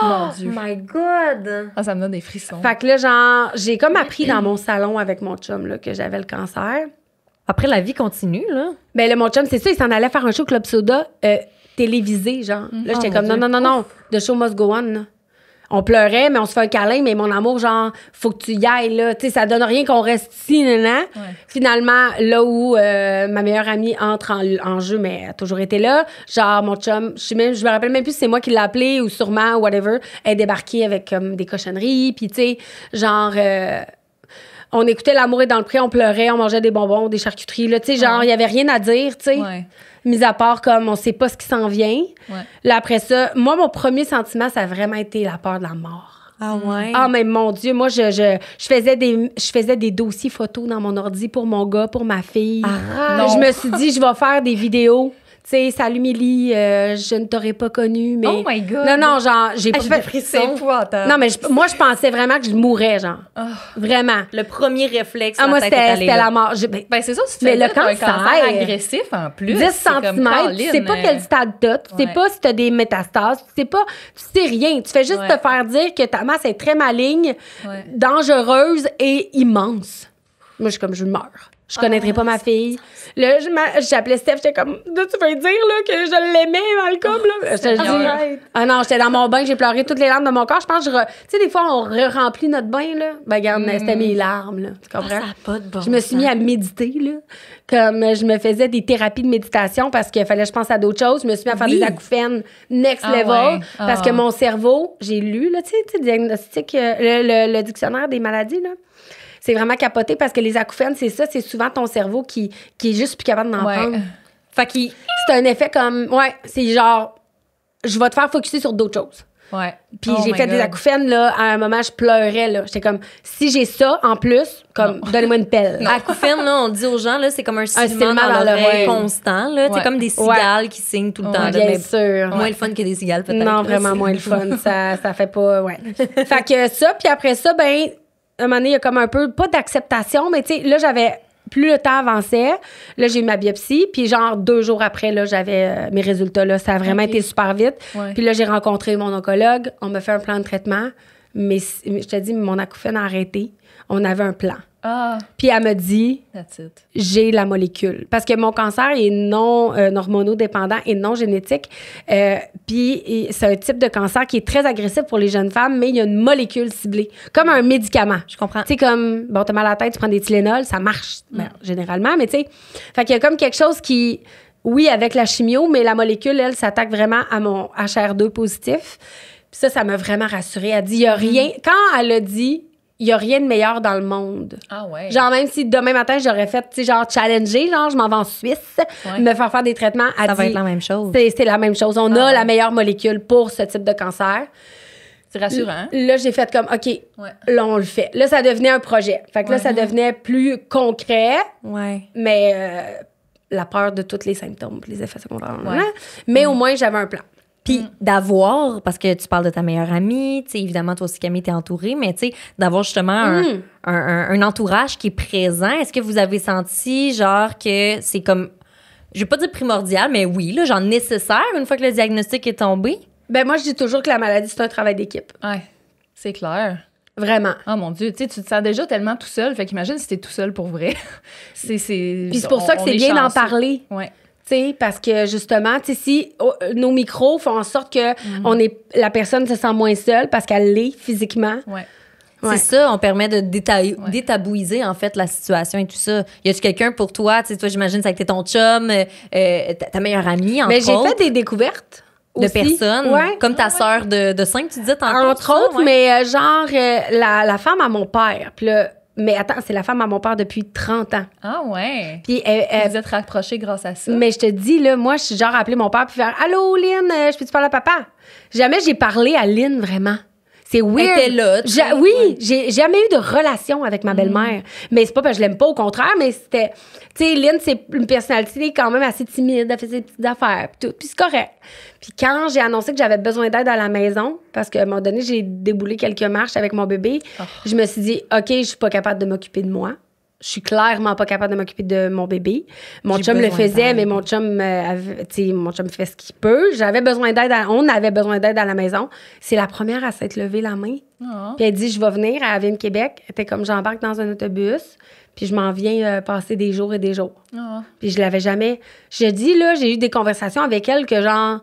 Mon Dieu. Oh my God! Ça me donne des frissons. Fait que là, genre, j'ai comme appris dans mon salon avec mon chum là, que j'avais le cancer. Après, la vie continue, là. Ben là, mon chum, c'est ça, il s'en allait faire un show Club Soda télévisé, genre. Là, j'étais comme, non, the show must go on, là. On pleurait, mais on se fait un câlin, mais mon amour, genre, faut que tu y ailles, là. Tu sais, ça donne rien qu'on reste ici, là. Ouais. Finalement, là où ma meilleure amie entre en jeu, mais elle a toujours été là, genre, mon chum, je me rappelle même plus si c'est moi qui l'ai appelé ou sûrement, whatever, elle est débarquée avec comme des cochonneries, puis tu sais, genre... On écoutait L'amour est dans le pré, on pleurait, on mangeait des bonbons, des charcuteries. Là, tu sais, genre, il y avait rien à dire, tu sais. Mis à part comme on sait pas ce qui s'en vient. Là, après ça, moi, mon premier sentiment, ça a vraiment été la peur de la mort. Ah ouais? Ah, mais mon Dieu, moi, je faisais des dossiers photos dans mon ordi pour mon gars, pour ma fille. Je me suis dit, je vais faire des vidéos. Tu sais, salut Milly, je ne t'aurais pas connue, mais... Oh my God! Non, genre, j'ai pas fait... C'est épouvantable. Non, mais moi, je pensais vraiment que je mourrais, genre. Vraiment. Le premier réflexe, moi, c'était la mort. Ben, c'est ça, tu te mais fais le dire un cancer cancer agressif, en plus. 10 cm, tu sais pas quel stade t'as, tu sais pas si t'as des métastases, tu sais rien. Tu fais juste te faire dire que ta masse est très maligne, dangereuse et immense. Moi, je meurs. Je connaîtrais pas ma fille. Là, j'appelais Steph, j'étais comme, là, tu veux dire là, que je l'aimais, Malcolm? Là? Non, j'étais dans mon bain, j'ai pleuré toutes les larmes de mon corps. Je pense que tu sais, des fois, on remplit notre bain, là. Ben, regarde, c'était mes larmes, là. Tu comprends? Ça a pas de bon je me suis mis à méditer, là. Comme je me faisais des thérapies de méditation parce qu'il fallait que je pense à d'autres choses. Je me suis mis à faire des acouphènes next level parce que mon cerveau, j'ai lu, là, tu sais, diagnostic, le dictionnaire des maladies, là. C'est vraiment capoté parce que les acouphènes, c'est ça, c'est souvent ton cerveau qui est juste plus capable d'en prendre. Fait qu'il... C'est un effet comme... c'est genre, je vais te faire focusser sur d'autres choses. Puis j'ai fait des acouphènes, là, à un moment, je pleurais, là. J'étais comme, si j'ai ça, en plus, comme, donnez-moi une pelle. Acouphènes, là, on dit aux gens, là, c'est comme un sifflement dans l'oreille constant, là. C'est comme des cigales qui signent tout le temps. Bien sûr. Moins le fun que des cigales, peut-être. Non, vraiment moins le fun. Ça fait pas... Fait que ça, puis après ça, ben... À un moment donné, il y a comme un peu, pas d'acceptation, mais tu sais, là, plus le temps avançait, là, j'ai eu ma biopsie, puis genre 2 jours après, là, j'avais mes résultats, là. Ça a vraiment été super vite. Puis là, j'ai rencontré mon oncologue, on m'a fait un plan de traitement, mais je te dis, mon acouphène a arrêté. On avait un plan. Puis elle me dit, j'ai la molécule. Parce que mon cancer est non hormonodépendant et non génétique. Puis c'est un type de cancer qui est très agressif pour les jeunes femmes, mais il y a une molécule ciblée, comme un médicament. Je comprends. Tu sais, comme, bon, t'as mal à la tête, tu prends des Tylenol, ça marche, généralement, mais tu sais, fait qu'il y a comme quelque chose qui, oui, avec la chimio, mais la molécule, elle, s'attaque vraiment à mon HR2 positif. Puis ça m'a vraiment rassurée. Elle dit, il y a rien... Quand elle a dit... Il n'y a rien de meilleur dans le monde. Genre, même si demain matin, j'aurais fait, tu sais, genre, challenger, genre, je m'en vais en Suisse, me faire des traitements. Ça va être la même chose. C'est la même chose. On a la meilleure molécule pour ce type de cancer. C'est rassurant. Là, j'ai fait comme, OK, là, on le fait. Là, ça devenait un projet. Fait que là, ça devenait plus concret. Mais la peur de tous les symptômes, les effets secondaires. Mais au moins, j'avais un plan. Puis d'avoir, parce que tu parles de ta meilleure amie, tu sais, évidemment, toi aussi, Camille, t'es entourée, mais tu sais, d'avoir justement un entourage qui est présent. Est-ce que vous avez senti, genre, que c'est comme, je vais pas dire primordial, mais oui, là, genre nécessaire une fois que le diagnostic est tombé? Ben moi, je dis toujours que la maladie, c'est un travail d'équipe. C'est clair. Vraiment. Oh mon Dieu, tu te sens déjà tellement tout seul, fait qu'imagine si t'es tout seul pour vrai. Puis c'est pour ça que c'est bien d'en parler. T'sais, parce que justement, si nos micros font en sorte que la personne se sent moins seule parce qu'elle l'est physiquement. C'est ça, on permet de détabouiser en fait la situation et tout ça. Y a-tu quelqu'un pour toi, toi j'imagine ça a été ton chum, ta meilleure amie entre autres. Mais j'ai fait des découvertes de aussi. Personnes, comme ta sœur de 5, tu disais tantôt. Entre autres, mais genre la femme à mon père, puis là. Mais attends, c'est la femme à mon père depuis 30 ans. Ah ouais. Puis vous êtes rapprochés grâce à ça. Mais je te dis, là, moi, je suis genre appelé mon père puis faire « Allô, Lynn, je peux-tu parler à papa? » Jamais j'ai parlé à Lynn, vraiment. C'est weird. Elle était là. Oui, j'ai jamais eu de relation avec ma belle-mère. Mais c'est pas parce que je l'aime pas, au contraire, mais c'était... Tu sais, Lynn, c'est une personnalité quand même assez timide. Elle fait ses petites affaires, puis tout. Puis c'est correct. Puis quand j'ai annoncé que j'avais besoin d'aide à la maison, parce qu'à un moment donné, j'ai déboulé quelques marches avec mon bébé, je me suis dit, OK, je suis pas capable de m'occuper de moi. Je suis clairement pas capable de m'occuper de mon bébé. Mon chum le faisait, mais mon chum fait ce qu'il peut. J'avais besoin d'aide. On avait besoin d'aide à la maison. C'est la première à s'être levée la main. Puis elle dit, je vais venir. Elle vient de Québec. Elle était comme, j'embarque dans un autobus. Puis je m'en viens passer des jours et des jours. Puis je l'avais jamais... Je dis, là, j'ai eu des conversations avec elle que genre...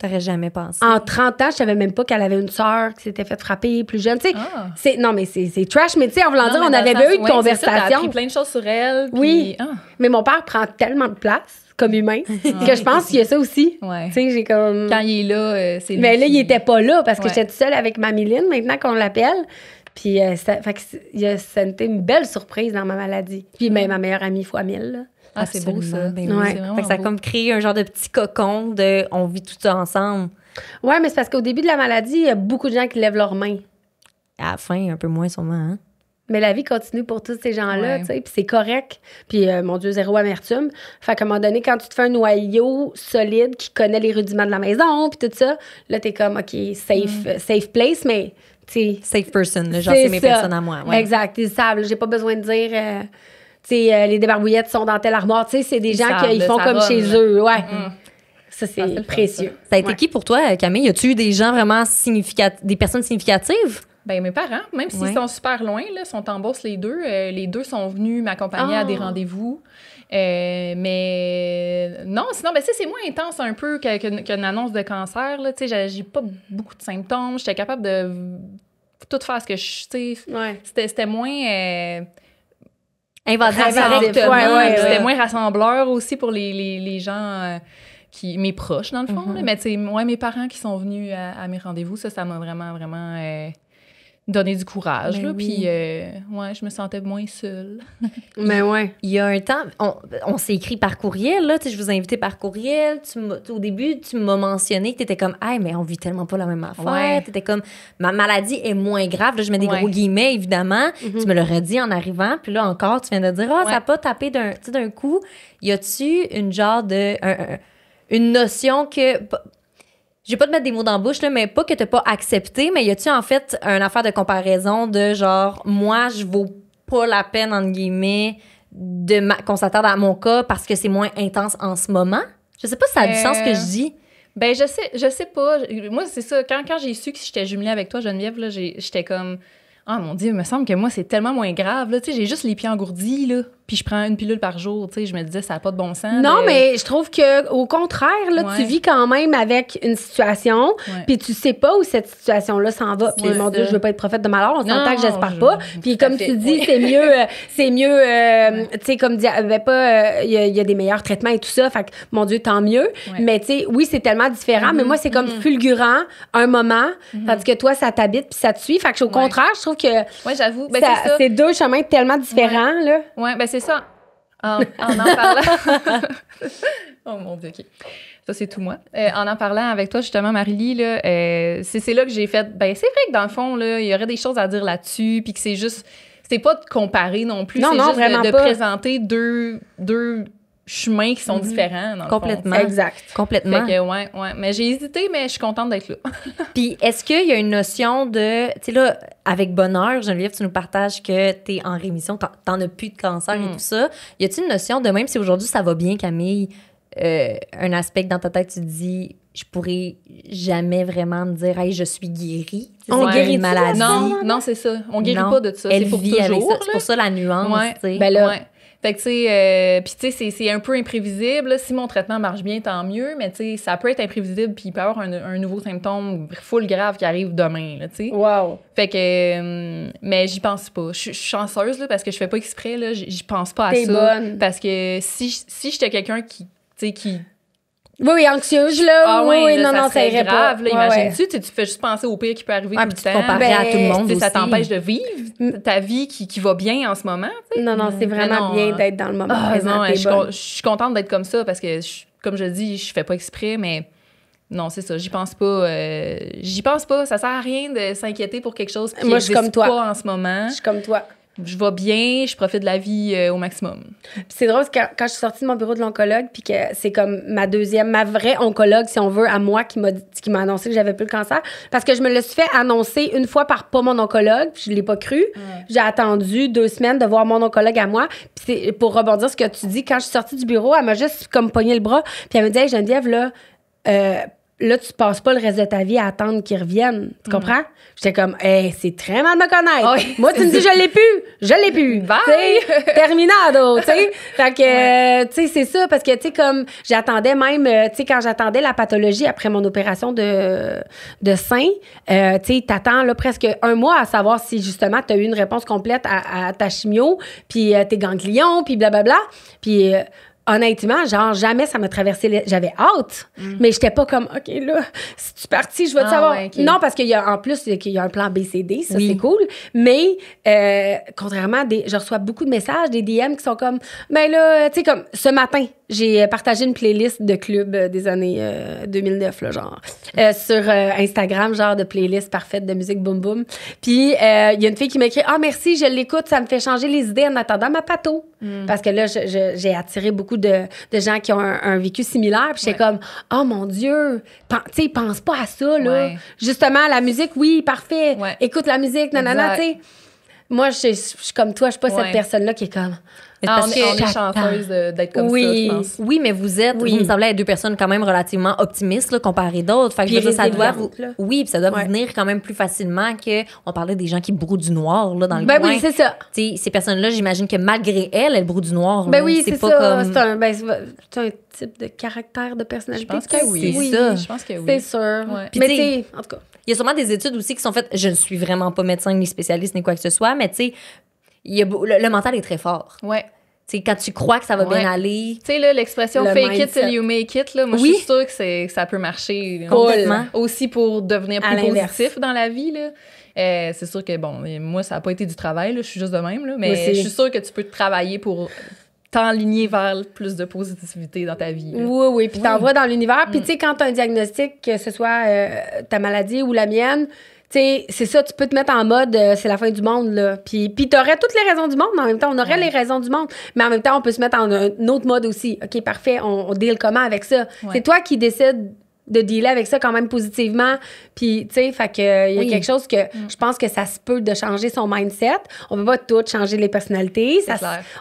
T'aurais jamais pensé. En 30 ans, je savais même pas qu'elle avait une sœur qui s'était fait frapper plus jeune. Tu sais, non, mais c'est trash. Mais tu sais, en voulant dire, on avait eu une conversation. T'as appris plein de choses sur elle. Puis... Oui. Mais mon père prend tellement de place comme humain que je pense qu'il y a ça aussi. Tu sais, j'ai comme... Quand il est là, c'est lui. Mais là, il était pas là parce que j'étais toute seule avec ma Miline, maintenant qu'on l'appelle. Puis ça a été une belle surprise dans ma maladie. Puis ma meilleure amie fois 1000, là. Ah, c'est beau, ça. Ben oui, c'est vraiment ça a comme créé un genre de petit cocon de on vit tout ça ensemble. Oui, mais c'est parce qu'au début de la maladie, il y a beaucoup de gens qui lèvent leurs mains. À la fin, un peu moins sûrement, hein? Mais la vie continue pour tous ces gens-là, tu sais, puis c'est correct. Puis, mon Dieu, zéro amertume. Fait qu'à un moment donné, quand tu te fais un noyau solide qui connaît les rudiments de la maison, puis tout ça, là, t'es comme, OK, safe place, mais, tu sais... Safe person, là, genre, c'est mes personnes à moi. Ouais. Exact, ils savent. J'ai pas besoin de dire... tu sais, les débarbouillettes sont dans telle armoire. Tu sais, c'est des gens qui font comme chez eux. Ouais. Ça, c'est précieux. Ça a été qui pour toi, Camille? As-tu eu des gens vraiment des personnes significatives? Ben mes parents, même s'ils sont super loin, là, sont en Beauce les deux sont venus m'accompagner à des rendez-vous. Mais non, sinon, ben, c'est moins intense un peu qu'une annonce de cancer. Là, j'ai pas beaucoup de symptômes. J'étais capable de tout faire ce que je... C'était moins... invasif. C'était moins rassembleur aussi pour les gens... mes proches, dans le fond. Là. Mais tu sais, mes parents qui sont venus à mes rendez-vous, ça m'a vraiment, vraiment donné du courage. Là, puis, je me sentais moins seule. Mais ouais. Il y a un temps, on s'est écrit par courriel, là. Tu sais, je vous ai invité par courriel. Au début, tu m'as mentionné que tu étais comme, hey, mais on vit tellement pas la même affaire. Ouais. Tu étais comme, ma maladie est moins grave. Là, je mets des gros guillemets, évidemment. Tu me l'aurais dit en arrivant. Puis là, encore, tu viens de dire, ça n'a pas tapé d'un coup. Y a-tu une genre de. Une notion que... Je vais pas te mettre des mots dans la bouche, là, mais pas que t'as pas accepté, mais y a-tu en fait une affaire de comparaison de genre, moi, je vaux pas la peine, entre guillemets, qu'on s'attarde à mon cas parce que c'est moins intense en ce moment? Je sais pas si ça a du sens ce que je dis. Ben, je sais pas. Moi, c'est ça. Quand j'ai su que j'étais jumelée avec toi, Geneviève, là, j'étais comme... Ah, mon Dieu, il me semble que moi, c'est tellement moins grave. Là. Tu sais, j'ai juste les pieds engourdis, là, puis je prends une pilule par jour. Tu sais, je me disais, ça n'a pas de bon sens. Non, mais je trouve qu'au contraire, là, tu vis quand même avec une situation, puis tu sais pas où cette situation-là s'en va. Puis, mon Dieu, je veux pas être prophète de malheur, on s'entend que j'espère pas. Puis, comme tu dis, c'est mieux, tu sais, comme il y a des meilleurs traitements et tout ça. Fait que, mon Dieu, tant mieux. Mais, tu sais, oui, c'est tellement différent, mais moi, c'est comme fulgurant un moment, tandis que toi, ça t'habite puis ça te suit. Fait que, au contraire, je trouve que j'avoue. Ben, c'est deux chemins tellement différents, là. Ouais, ben c'est ça. En parlant... oh mon Dieu, OK. Ça, c'est tout moi. En parlant avec toi, justement, Marie-Lie, là, c'est là que j'ai fait... Ben, c'est vrai que dans le fond, là, il y aurait des choses à dire là-dessus, puis que c'est juste... C'est pas de comparer non plus, c'est juste de présenter deux chemins qui sont différents. Dans complètement. Le fond. Exact. Complètement. Fait que, ouais. Mais j'ai hésité, mais je suis contente d'être là. Puis, est-ce qu'il y a une notion de... Tu sais, là, avec bonheur, Geneviève, tu nous partages que t'es en rémission, t'en as plus de cancer et tout ça. Y a-t-il une notion de, même si aujourd'hui ça va bien, Camille, un aspect que dans ta tête, tu te dis... Je pourrais jamais vraiment me dire, hey, je suis guérie. On guérit une maladie. Non, c'est ça. On guérit pas de ça. Elle c'est pour vit toujours. Avec ça. C'est pour ça la nuance. Ouais. Ben là, fait que, tu sais, puis tu sais, c'est un peu imprévisible. Là. Si mon traitement marche bien, tant mieux, mais tu sais, ça peut être imprévisible, puis il peut y avoir un nouveau symptôme full grave qui arrive demain, là, tu sais. Wow. Fait que, mais j'y pense pas. Je suis chanceuse, là, parce que je fais pas exprès, là, j'y pense pas à T'es ça. bonne. Parce que si j'étais quelqu'un qui, tu sais, qui... Oui, anxieuse, là. Non, ça irait grave, pas. Là, imagine-tu, tu fais juste penser au pire qui peut arriver tout le temps. Comparer à tout le monde aussi. Ça t'empêche de vivre ta vie qui va bien en ce moment. T'sais. Non, c'est vraiment bien d'être dans le moment présent. Je suis contente d'être comme ça parce que, comme je dis, je fais pas exprès, mais non, c'est ça. J'y pense pas. Ça sert à rien de s'inquiéter pour quelque chose qui n'existe pas en ce moment. Je suis comme toi. Je vais bien, je profite de la vie au maximum. Puis c'est drôle, quand je suis sortie de mon bureau de l'oncologue, puis que c'est comme ma vraie oncologue, si on veut, à moi, qui m'a annoncé que j'avais plus le cancer. Parce que je me le suis fait annoncer une fois par pas mon oncologue, puis je l'ai pas cru. J'ai attendu 2 semaines de voir mon oncologue à moi. Puis c'est pour rebondir ce que tu dis, quand je suis sortie du bureau, elle m'a juste comme pogné le bras, puis elle me dit, hey, Geneviève, là, tu passes pas le reste de ta vie à attendre qu'ils reviennent. Tu comprends? J'étais comme, hey, c'est très mal de me connaître. Oui, moi, tu me dis, je l'ai plus. Bye! Terminado, tu sais. Fait que, tu sais, c'est ça, parce que, tu sais, comme, j'attendais même, tu sais, quand j'attendais la pathologie après mon opération de sein, tu sais, t'attends, là, presque 1 mois à savoir si, justement, t'as eu une réponse complète à ta chimio, puis tes ganglions, puis blablabla. Puis, honnêtement, genre, jamais ça m'a traversé. J'avais hâte, mais j'étais pas comme, OK, là, si tu es parti, je vais te savoir. Ouais, okay. Non, parce qu'il y a, en plus, il y a un plan BCD, ça, c'est cool. Mais, contrairement à je reçois beaucoup de messages, des DM qui sont comme, ben là, tu sais, comme ce matin, j'ai partagé une playlist de club des années 2009, là, genre, sur Instagram, genre de playlist parfaite de musique boom boom. Puis, il y a une fille qui m'écrit, ah, merci, je l'écoute, ça me fait changer les idées en attendant ma pato. Parce que là, j'ai attiré beaucoup de gens qui ont un vécu similaire. Puis j'étais comme, oh mon Dieu, tu sais, pense pas à ça, là. Ouais. Justement, la musique, oui, parfait. Ouais. Écoute la musique, nanana, tu sais. Moi, je suis comme toi, je suis pas cette personne-là qui est comme... on est chanceuse d'être comme ça, je pense. Oui, mais vous me semblez être deux personnes quand même relativement optimistes, là, comparées d'autres. Fait que ça doit puis ça doit vous venir quand même plus facilement on parlait des gens qui brouent du noir, là, dans le coin. Oui, c'est ça. T'sais, ces personnes-là, j'imagine que malgré elles brouent du noir. Ben oui, c'est pas ça. Comme... C'est un type de caractère, de personnalité. Je pense que oui. C'est ça. Je pense que oui. C'est sûr. Ouais. Mais tu sais, en tout cas. Il y a sûrement des études aussi qui sont faites. Je ne suis vraiment pas médecin, ni spécialiste, ni quoi que ce soit, mais tu sais, le mental est très fort. Ouais. Tu sais, quand tu crois que ça va bien aller. Tu sais, là, l'expression fake it till you make it, là, moi, je suis sûre que ça peut marcher. Complètement. Aussi pour devenir plus positif dans la vie, là. C'est sûr que, bon, moi, ça n'a pas été du travail, là, je suis juste de même, là, mais je suis sûre que tu peux travailler pour t'enligner vers plus de positivité dans ta vie. Là. Oui, puis t'envoies dans l'univers. Puis, tu sais, quand t'as un diagnostic, que ce soit ta maladie ou la mienne, tu sais, c'est ça, tu peux te mettre en mode c'est la fin du monde, là. Puis t'aurais toutes les raisons du monde, mais en même temps, on aurait les raisons du monde. Mais en même temps, on peut se mettre en un autre mode aussi. OK, parfait, on deal comment avec ça? Ouais. C'est toi qui décides de dealer avec ça quand même positivement. Puis, tu sais, fait que il y a quelque chose que je pense que ça se peut de changer son mindset. On peut pas tout changer les personnalités.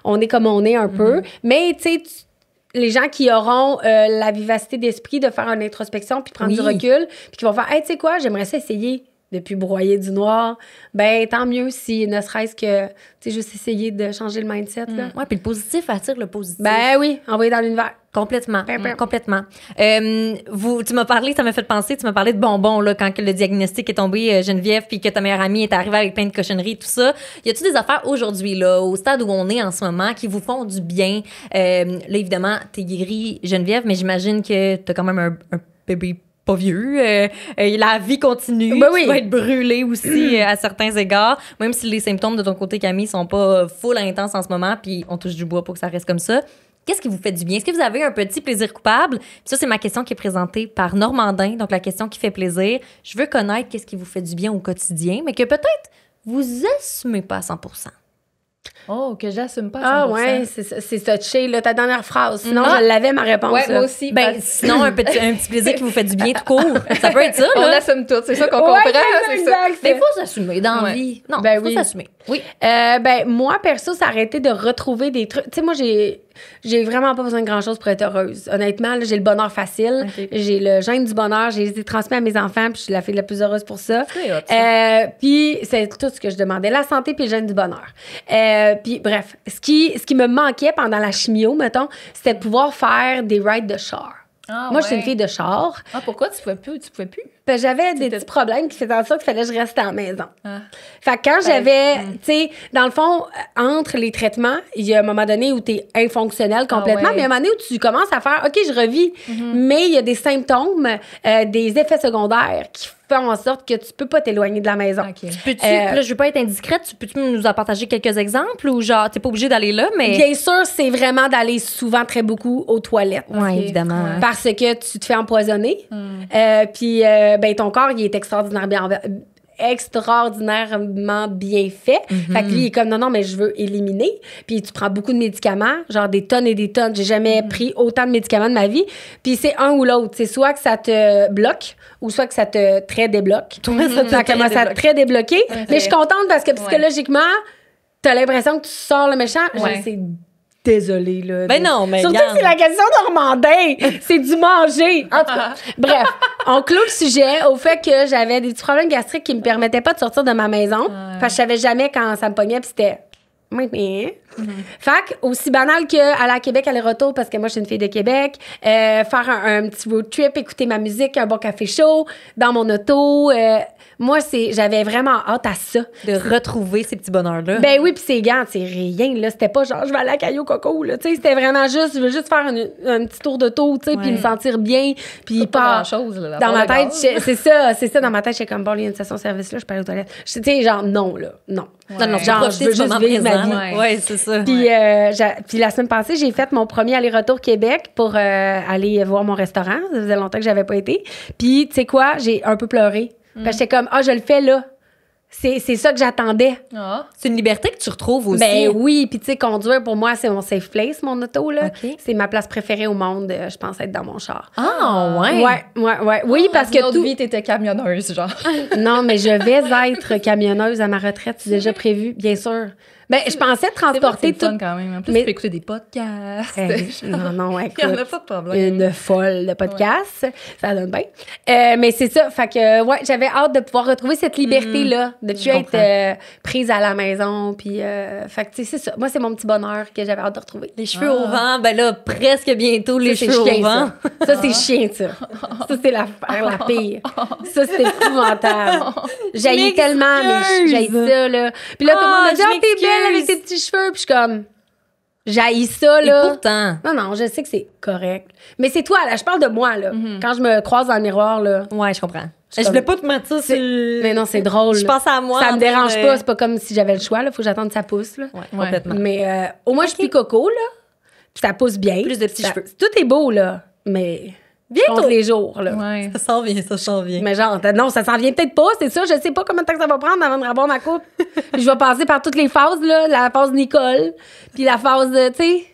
On est comme on est un peu. Mais, tu sais, les gens qui auront la vivacité d'esprit de faire une introspection puis prendre du recul puis qui vont faire « Hey, tu sais quoi, j'aimerais ça essayer depuis broyer du noir. » Ben tant mieux si ne serait-ce que, tu sais, juste essayer de changer le mindset, là. Ouais, puis le positif attire le positif. Ben oui, envoyer dans l'univers. Complètement. Complètement. Tu m'as parlé, ça m'a fait penser, tu m'as parlé de bonbons, là, quand le diagnostic est tombé, Geneviève, puis que ta meilleure amie est arrivée avec plein de cochonneries, tout ça. Y a-tu des affaires aujourd'hui, là, au stade où on est en ce moment, qui vous font du bien? Là, évidemment, t'es guérie, Geneviève, mais j'imagine que t'as quand même un bébé pas vieux. La vie continue. Ben oui. Tu vas être brûlée aussi à certains égards, même si les symptômes de ton côté, Camille, sont pas full intenses en ce moment, puis on touche du bois pour que ça reste comme ça. Qu'est-ce qui vous fait du bien? Est-ce que vous avez un petit plaisir coupable? Puis ça, c'est ma question qui est présentée par Normandin, donc la question qui fait plaisir. Je veux connaître qu'est-ce qui vous fait du bien au quotidien, mais que peut-être vous assumez pas à 100%. Oh, que j'assume pas à 100%. Ah ouais, c'est touché, là, ta dernière phrase. Sinon, je l'avais, ma réponse. Ouais, moi aussi. Ben, sinon, un petit plaisir qui vous fait du bien tout court. Ça peut être ça, là. On l'assume tout, c'est ça qu'on comprend. C'est ça. Mais il faut s'assumer dans la vie. Non, il faut s'assumer. Oui. Ben, moi, perso, ça a arrêté de retrouver des trucs. Tu sais, moi, j'ai vraiment pas besoin de grand-chose pour être heureuse. Honnêtement, là, j'ai le bonheur facile. Okay. J'ai le gène du bonheur. J'ai été transmis à mes enfants, puis je suis la fille la plus heureuse pour ça. Puis c'est tout ce que je demandais. La santé puis le gène du bonheur. Puis bref, ce qui me manquait pendant la chimio, mettons, c'était de pouvoir faire des rides de char. Moi, je suis une fille de char. Ah, pourquoi tu pouvais plus? Ben, j'avais des petits problèmes qui faisaient en sorte qu'il fallait que je reste à la maison. Fait que quand j'avais, tu sais, dans le fond, entre les traitements, il y a un moment donné où tu es infonctionnel complètement, mais il y a un moment donné où tu commences à faire, OK, je revis, mais il y a des symptômes, des effets secondaires qui font en sorte que tu peux pas t'éloigner de la maison. Okay. Là, je veux pas être indiscrète, peux-tu nous en partager quelques exemples ou genre, t'es pas obligée d'aller là, mais... Bien sûr, c'est vraiment d'aller souvent très beaucoup aux toilettes. Oui, évidemment. Parce que tu te fais empoisonner. Puis, ben, ton corps, il est extraordinairement bien fait. Fait que lui, il est comme, non, mais je veux éliminer. Puis tu prends beaucoup de médicaments, genre des tonnes et des tonnes. J'ai jamais pris autant de médicaments de ma vie. Puis c'est un ou l'autre. C'est soit que ça te bloque ou soit que ça te très débloque. Ça commence à te très débloquer. Mais je suis contente parce que psychologiquement, t'as l'impression que tu sors le méchant. C'est désolée, là. Ben non, mais surtout que c'est la question Normandin. C'est du manger. En tout cas, bref, on clôt le sujet au fait que j'avais des petits problèmes gastriques qui me permettaient pas de sortir de ma maison. Parce que je savais jamais quand ça me pognait, puis c'était Fait aussi banal qu'aller à Québec, aller-retour, parce que moi, je suis une fille de Québec, faire un petit road trip, écouter ma musique, un bon café chaud, dans mon auto. Moi, j'avais vraiment hâte à ça. De retrouver ces petits bonheurs-là. Ben oui, puis c'est gants, c'est rien, là. C'était pas genre, je vais aller à Caillou Coco, là. Tu sais, c'était vraiment juste, je veux juste faire un petit tour d'auto, tu sais, puis me sentir bien. Puis pas grand-chose, là. Dans ma tête, c'est ça, dans ma tête, j'étais comme, bon, il y a une station-service là, je peux aller aux toilettes. Tu sais, genre, non, là. Non. Ouais. Non, genre, je veux juste vivre ma vie. Ouais, c'est ça. Puis, puis la semaine passée, j'ai fait mon premier aller-retour Québec pour aller voir mon restaurant. Ça faisait longtemps que j'avais pas été. Puis, tu sais quoi, j'ai un peu pleuré. Parce que j'étais comme, je le fais là. C'est ça que j'attendais. Ah. C'est une liberté que tu retrouves aussi. Ben oui, puis tu sais, conduire, pour moi, c'est mon safe place, mon auto, là. Okay. C'est ma place préférée au monde, je pense être dans mon char. Ah, ouais? Ouais. Oui, parce que autre vie, t'étais camionneuse, genre. Non, mais je vais être camionneuse à ma retraite, c'est déjà prévu, bien sûr. Ben, je pensais transporter tout. Quand même. En plus, tu peux écouter des podcasts. Non, écoute. Il n'y en a pas de problème. Une folle de podcasts. Ouais. Ça donne bien. Mais c'est ça. Fait que, ouais, j'avais hâte de pouvoir retrouver cette liberté-là, de plus être prise à la maison. Puis, fait que, tu sais, c'est ça. Moi, c'est mon petit bonheur que j'avais hâte de retrouver. Les cheveux au vent, ben là, presque bientôt, les cheveux au vent. Ça, c'est chiant, ça. Ça, c'est la pire. Ça, c'est épouvantable. J'haïs tellement, mais j'haïs ça, là. Puis là, tout le monde me dit, t'es belle avec tes petits cheveux. Puis je suis comme, j'haïs ça, là. Et pourtant. Non, je sais que c'est correct. Mais c'est toi, là. Je parle de moi, là. Quand je me croise dans le miroir, là. Ouais, je comprends. Je voulais pas te mettre ça sur... Mais non, c'est drôle. Je pense à moi. Ça me dérange pas. C'est pas comme si j'avais le choix, là. Faut que j'attende que ça pousse, là. Ouais, complètement. Mais au moins, je suis plus coco, là. Puis ça pousse bien. Plus de petits cheveux. Tout est beau, là. Mais... Bientôt les jours, là. Ouais. Ça s'en vient, ça s'en vient. Mais genre, non, ça s'en vient peut-être pas, c'est ça. Je sais pas combien de temps que ça va prendre avant de revoir ma coupe. Je vais passer par toutes les phases, là. La phase Nicole, puis la phase, tu sais,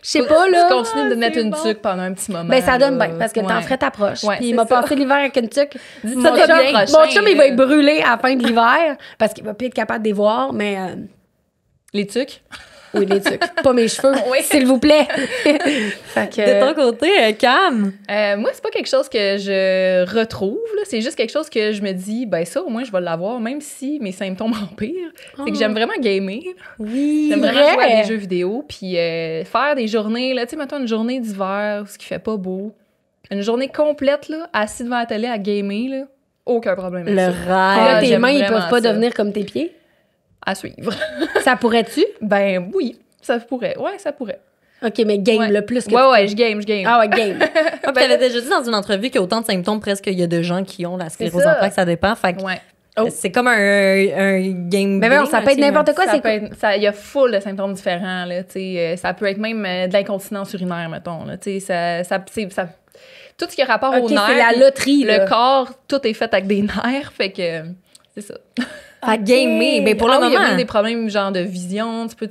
je sais pas, là. Tu continues de mettre une tuque pendant un petit moment. Ben, ça donne bien, parce que t'en ferais t'approches. Ouais, puis il m'a passé l'hiver avec une tuque. Mon chum, il va être brûlé à la fin de l'hiver, parce qu'il va plus être capable de les voir, mais... Les tuques? Oui, les tuques. Pas mes cheveux, s'il vous plaît. Fait que... De ton côté, Cam? Moi, c'est pas quelque chose que je retrouve. Là. C'est juste quelque chose que je me dis, ben ça, au moins, je vais l'avoir, même si mes symptômes empirent. C'est que j'aime vraiment gamer. Oui, j'aime vraiment jouer à des jeux vidéo. Puis faire des journées, là, tu sais, mettons une journée d'hiver, ce qui fait pas beau. Une journée complète, là, assis devant la télé à gamer, là, aucun problème avec le ça. rêve. Tes mains, ils peuvent pas devenir comme tes pieds? À suivre. Ça pourrait-tu? Ben oui, ça pourrait. Ouais, ça pourrait. OK, mais game le plus que Ouais, je game. Ah ouais, game. Tu avais déjà dit dans une entrevue qu'il y a autant de symptômes presque qu'il y a de gens qui ont la sclérose en plaques, ça dépend. Fait que c'est comme un game. Mais non, ça peut être n'importe quoi. Il y a full de symptômes différents. Là, ça peut être même de l'incontinence urinaire, mettons. Là, tout ce qui a rapport aux nerfs. C'est la loterie. Le corps, tout est fait avec des nerfs. Fait que c'est ça. À gamer, mais pour le moment. Il y a même des problèmes genre de vision. Tu peux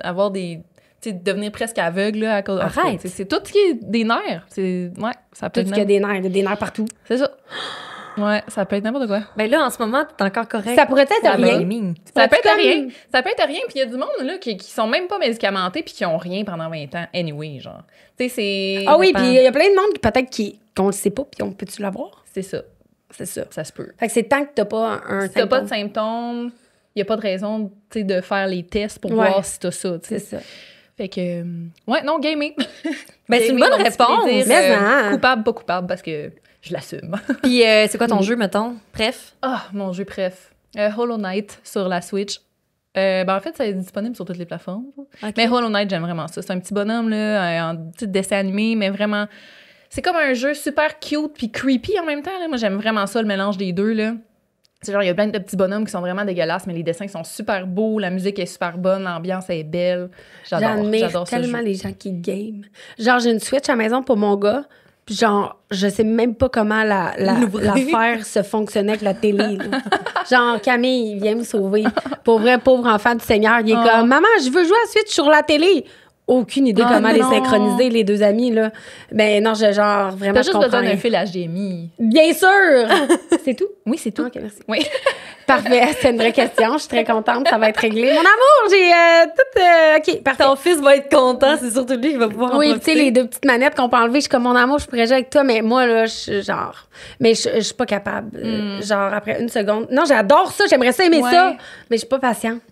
avoir des... devenir presque aveugle là, à cause... Arrête! C'est tout ce qui est des nerfs. Ça peut tout ce qui a des nerfs partout. C'est ça. Ouais, ça peut être n'importe quoi. Ben là, en ce moment, t'es encore correct. Ça pourrait être rien. Ça peut être rien. Ça peut être rien. Puis il y a du monde là, qui sont même pas médicamentés puis qui ont rien pendant 20 ans. Anyway, genre. Tu sais, c'est... Ah oui, puis il y a plein de monde qui peut-être qu'on le sait pas puis on peut-tu l'avoir? C'est ça. C'est ça. Ça se peut. Fait que c'est tant que t'as pas un symptôme. Si t'as pas de symptômes, il n'y a pas de raison de faire les tests pour voir si t'as ça. C'est ça. Fait que... Ouais, non, gamer. Ben, c'est une bonne réponse. Mais coupable, pas coupable, parce que je l'assume. Puis c'est quoi ton jeu, mettons? Bref. Mon jeu préf. Hollow Knight sur la Switch. En fait, ça est disponible sur toutes les plateformes. Okay. Mais Hollow Knight, j'aime vraiment ça. C'est un petit bonhomme, là, en petit dessin animé, mais vraiment... C'est comme un jeu super cute puis creepy en même temps. Là. Moi, j'aime vraiment ça, le mélange des deux. Là. C'est genre, il y a plein de petits bonhommes qui sont vraiment dégueulasses, mais les dessins sont super beaux, la musique est super bonne, l'ambiance est belle. J'admire tellement les gens qui game. Genre, j'ai une Switch à la maison pour mon gars, puis genre, je sais même pas comment la faire se fonctionner avec la télé. Là. Genre, Camille, il vient me sauver. Pour vrai, pauvre enfant du Seigneur, il est comme « Maman, je veux jouer à Switch sur la télé! » Aucune idée comment les synchroniser, les deux amis, là. Ben non, genre, vraiment, t'as juste besoin d'un fil HDMI. Bien sûr! C'est tout? Oui, c'est tout. OK, merci. Oui. Parfait, c'est une vraie question. Je suis très contente, ça va être réglé. Mon amour, j'ai tout... OK, parfait. Ton fils va être content, c'est surtout lui qui va pouvoir en profiter. Oui, tu sais, les deux petites manettes qu'on peut enlever, je suis comme, mon amour, je pourrais jouer avec toi, mais moi, là, genre... Mais je suis pas capable. Genre, après une seconde... Non, j'adore ça, j'aimerais ça aimer ça, mais je suis pas patiente.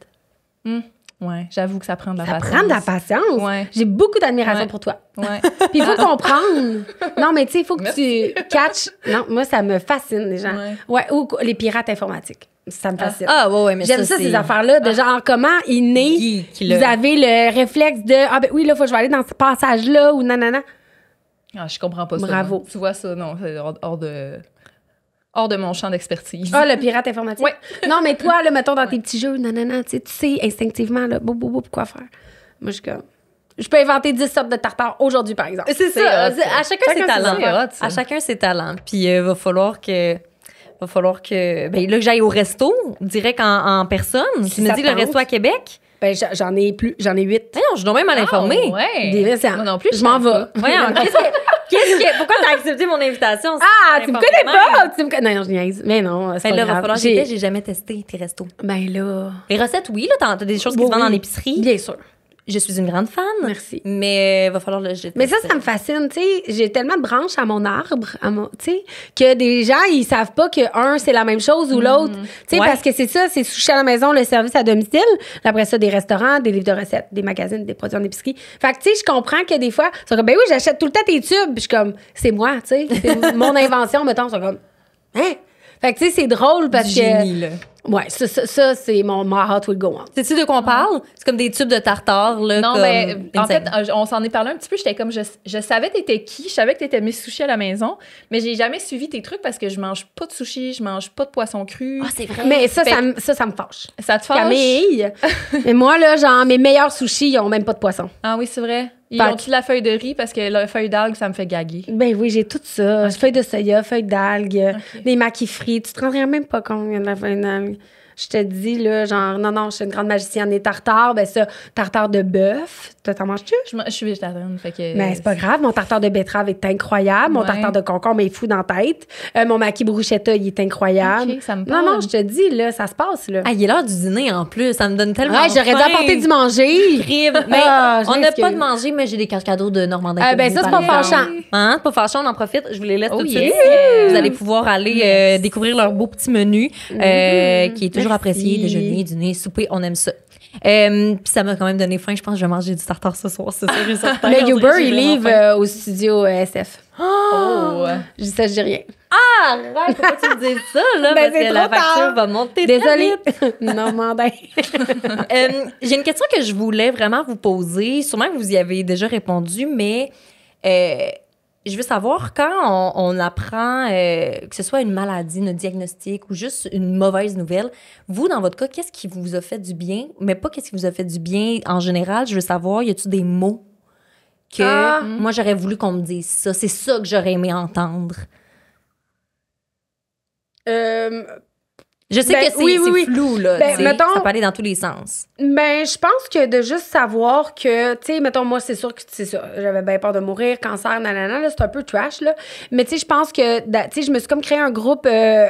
Ouais, j'avoue que ça prend de la patience. Ça prend de la patience. Ouais. J'ai beaucoup d'admiration pour toi. Ouais. Puis il faut comprendre. Non, mais tu sais, il faut que tu catches. Non, moi, ça me fascine, les gens. Ouais, ou les pirates informatiques. Ça me fascine. Ouais, mais j'aime ça ces affaires-là, de genre, comment innés, vous avez le réflexe de, ah ben oui, là, faut que je vais aller dans ce passage-là, ou nanana. Ah, je comprends pas ça. Bravo. Non. Tu vois ça, non, c'est hors de mon champ d'expertise. Ah, le pirate informatique. Ouais. Non, mais toi, là, mettons, dans tes petits jeux, nanana, tu sais instinctivement, là, quoi faire. Moi, je suis comme... Je peux inventer 10 sortes de tartares aujourd'hui, par exemple. C'est ça. À chacun ses talents. Hot, à chacun ses talents. Puis, va falloir que ben là que j'aille au resto direct en personne. Tu me dis le resto à Québec? Ben j'en ai 8. Non, je dois même mal informer. Ouais. Moi non plus, je m'en vais. Voyons, pourquoi t'as accepté mon invitation? Tu me connais pas! Non, je niaise. Mais non, c'est pas là, grave. Va falloir j'ai jamais testé tes restos. Ben là... Les recettes, oui, là, t'as des choses qui se vendent en épicerie. Bien sûr. Je suis une grande fan. Merci. Mais va falloir le jeter. Mais ça me fascine, tu sais. J'ai tellement de branches à mon arbre, tu sais, que des gens, ils savent pas que un, c'est la même chose ou l'autre. Tu sais, parce que c'est ça, c'est sushi à la maison, le service à domicile. Après ça, des restaurants, des livres de recettes, des magazines, des produits en épicerie. Fait que, tu sais, je comprends que des fois, ils sont comme, ben oui, j'achète tout le temps tes tubes. Puis je suis comme, c'est moi, tu sais. C'est mon invention, mettons. Ils sont comme, hein? Fait que, tu sais, c'est drôle parce que. Génie, là. Ouais, ça c'est mon My Heart Will Go On. Sais-tu de quoi on parle? C'est comme des tubes de tartare, là. Non, comme mais en fait, insane. on s'en est parlé un petit peu. J'étais comme, je savais t'étais qui, je savais que t'étais Miss Sushi à la maison, mais j'ai jamais suivi tes trucs parce que je mange pas de sushi, je mange pas de poisson cru. Ah, c'est vrai. Mais ça me fâche. Ça te fâche? Camille. Mais moi, là, genre, mes meilleurs sushis, ils ont même pas de poisson. Ah oui, c'est vrai. Ils ont-tu de la feuille de riz parce que la feuille d'algue, ça me fait gaguer? Ben oui, j'ai tout ça. Feuille de soya, feuille d'algue, des maquis frits. Tu te rendrais même pas compte de la feuille d'algue. Je te dis, là, genre, non, je suis une grande magicienne. Les tartares, ben ça, tartare de bœuf. T'en manges-tu? Je suis végétarienne, fait que... Ben, c'est pas grave. Mon tartare de betterave est incroyable. Mon tartare de concombre est fou dans la tête. Mon maquis bruschetta, il est incroyable. OK, ça me parle. Non, je te dis, là, ça se passe, là. Ah, il est l'heure du dîner, en plus. Ça me donne tellement Ouais, j'aurais dû faim. apporter du manger. Mais Ah, on n'a pas de manger, mais j'ai des cadeaux de Normandin. Ben, ça, c'est pas fâchant. Hein? C'est pas fâchant, on en profite. Je vous les laisse tout de suite. yeah. Vous allez pouvoir aller découvrir leur beau petit menu qui est toujours apprécié. Déjeuner, dîner, souper, on aime ça. Puis ça m'a quand même donné faim. Je pense que je vais manger du tartare ce soir, c'est sûr et certain. Mais Uber, il livre au studio SF. Oh! Je dis ça, je dis rien. Ah, arrête, pourquoi tu me dis ça, là? Ben, parce c'est que la trop tard. facture va monter. Désolée. Normandin. J'ai une question que je voulais vraiment vous poser. Sûrement que vous y avez déjà répondu, mais je veux savoir quand on apprend que ce soit une maladie, un diagnostic ou juste une mauvaise nouvelle, vous, dans votre cas, qu'est-ce qui vous a fait du bien? Mais pas qu'est-ce qui vous a fait du bien en général. Je veux savoir, y a-tu des mots que moi, j'aurais voulu qu'on me dise ça? C'est ça que j'aurais aimé entendre. Je sais que c'est flou, là. Ben, mettons, ça peut aller dans tous les sens. Ben, je pense que de juste savoir que, tu sais, mettons, moi, c'est sûr que c'est ça. J'avais bien peur de mourir, cancer, nanana, là, c'est un peu trash, là. Mais, tu sais, je pense que, tu sais, je me suis comme créé un groupe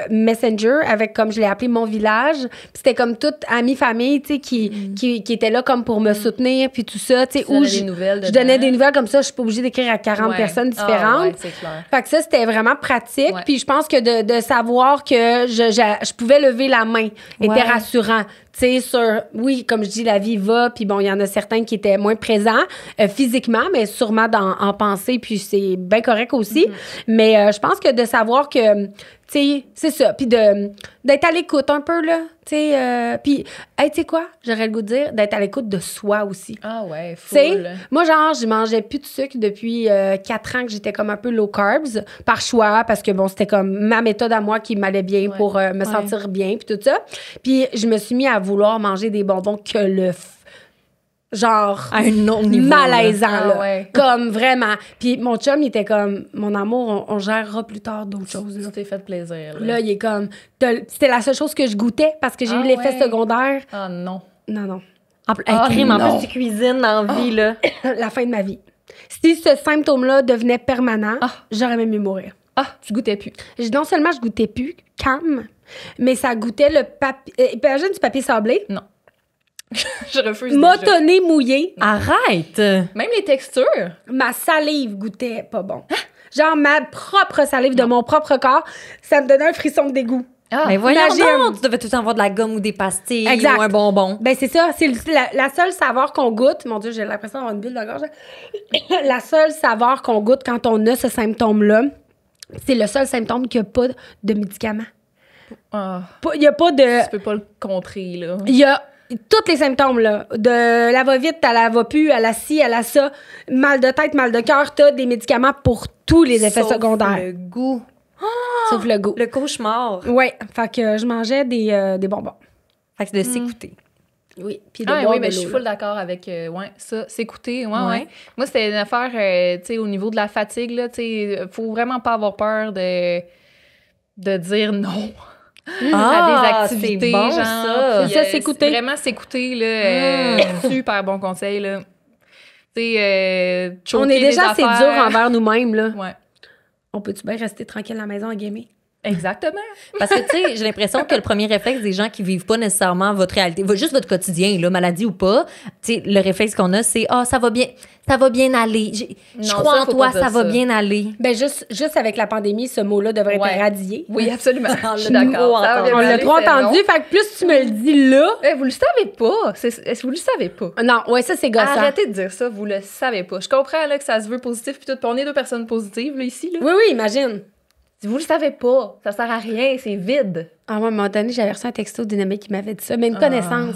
Messenger avec, comme je l'ai appelé, Mon Village. Puis c'était comme toute amie, famille, tu sais, qui était là comme pour me soutenir, puis tout ça, tu sais, où je donnais des nouvelles comme ça. Je suis pas obligée d'écrire à 40 personnes différentes. Ouais, c'est clair. Fait que ça, c'était vraiment pratique. Ouais. Puis je pense que de savoir que je pouvais lever la main était rassurant. Tu sais, sur, oui, comme je dis, la vie va, puis bon, il y en a certains qui étaient moins présents physiquement, mais sûrement en pensée, puis c'est bien correct aussi. Mais je pense que de savoir que, tu sais, c'est ça, puis d'être à l'écoute un peu, là, tu sais, puis, hey, tu sais quoi, j'aurais le goût de dire, d'être à l'écoute de soi aussi. Ah ouais, Tu sais, full. moi, genre, je mangeais plus de sucre depuis 4 ans que j'étais comme un peu low carbs, par choix, parce que bon, c'était comme ma méthode à moi qui m'allait bien pour me sentir bien, puis tout ça. Puis je me suis mis à vouloir manger des bonbons que genre à un autre niveau, malaisant, là. Ah ouais. Comme vraiment. Puis mon chum, il était comme, mon amour, on gérera plus tard d'autres choses. Tu t'es fait plaisir. Là, il est comme, c'était la seule chose que je goûtais parce que j'ai eu l'effet secondaire. Ah non. Non. En plus, tu cuisines dans la vie, là. La fin de ma vie. Si ce symptôme-là devenait permanent, j'aurais même mieux mourir. Ah, tu goûtais plus. Non seulement je goûtais plus, mais ça goûtait le papier. Imagine du papier sablé. Non. Je refuse. Motonné mouillé. Arrête! Même les textures. Ma salive goûtait pas bon. Genre ma propre salive de mon propre corps, ça me donnait un frisson de dégoût. Mais voyons imagine. donc, tu devais tout le temps avoir de la gomme ou des pastilles Exact. ou un bonbon. Ben, c'est ça. C'est la seule saveur qu'on goûte. Mon Dieu, j'ai l'impression d'avoir une bulle dans la gorge. La seule saveur qu'on goûte quand on a ce symptôme-là, c'est le seul symptôme qu'il n'y a pas de médicaments. Il n'y a pas de... Tu peux pas le contrer, là. Il y a tous les symptômes, là. De la va-vite à la va-plus, à la ci, à la ça. Mal de tête, mal de cœur. T'as des médicaments pour tous les effets secondaires. le goût. Sauf le goût. Le cauchemar. Oui. Fait que je mangeais des bonbons. Fait que c'est de s'écouter. Oui. Puis Oui, mais je suis full d'accord avec ça. S'écouter, ouais. Moi, c'était une affaire, tu sais, au niveau de la fatigue, là, tu sais, faut vraiment pas avoir peur de dire non. À des activités, c'est bon, genre. ça. Puis, Ça, s'écouter. Vraiment s'écouter, là. Super bon conseil, là. Tu sais, on est déjà assez dur envers nous-mêmes, là. Ouais. On peut-tu bien rester tranquille à la maison à gamer? Exactement. Parce que, tu sais, j'ai l'impression que le premier réflexe des gens qui vivent pas nécessairement votre réalité, juste votre quotidien, là, maladie ou pas, tu sais, le réflexe qu'on a, c'est « Ah, ça va bien aller. Je Non, crois ça, en faut toi, pas dire ça va ça. bien aller. » Ben juste avec la pandémie, ce mot-là devrait être éradié. Oui, absolument. Je suis trop d'accord. Ça va entendu. bien On l'a aller, trop c'est entendu, non. fait que plus tu me le dis là... Vous le savez pas. Vous le savez pas. Non, ouais, ça, c'est gossant. Arrêtez de dire ça, vous le savez pas. Je comprends là, que ça se veut positif, puis tout. Puis on est deux personnes positives là, ici. Là. Oui, imagine. Si vous le savez pas, ça sert à rien, c'est vide. Ah, moi, à un moment donné, j'avais reçu un texto d'une amie qui m'avait dit ça, mais une connaissance.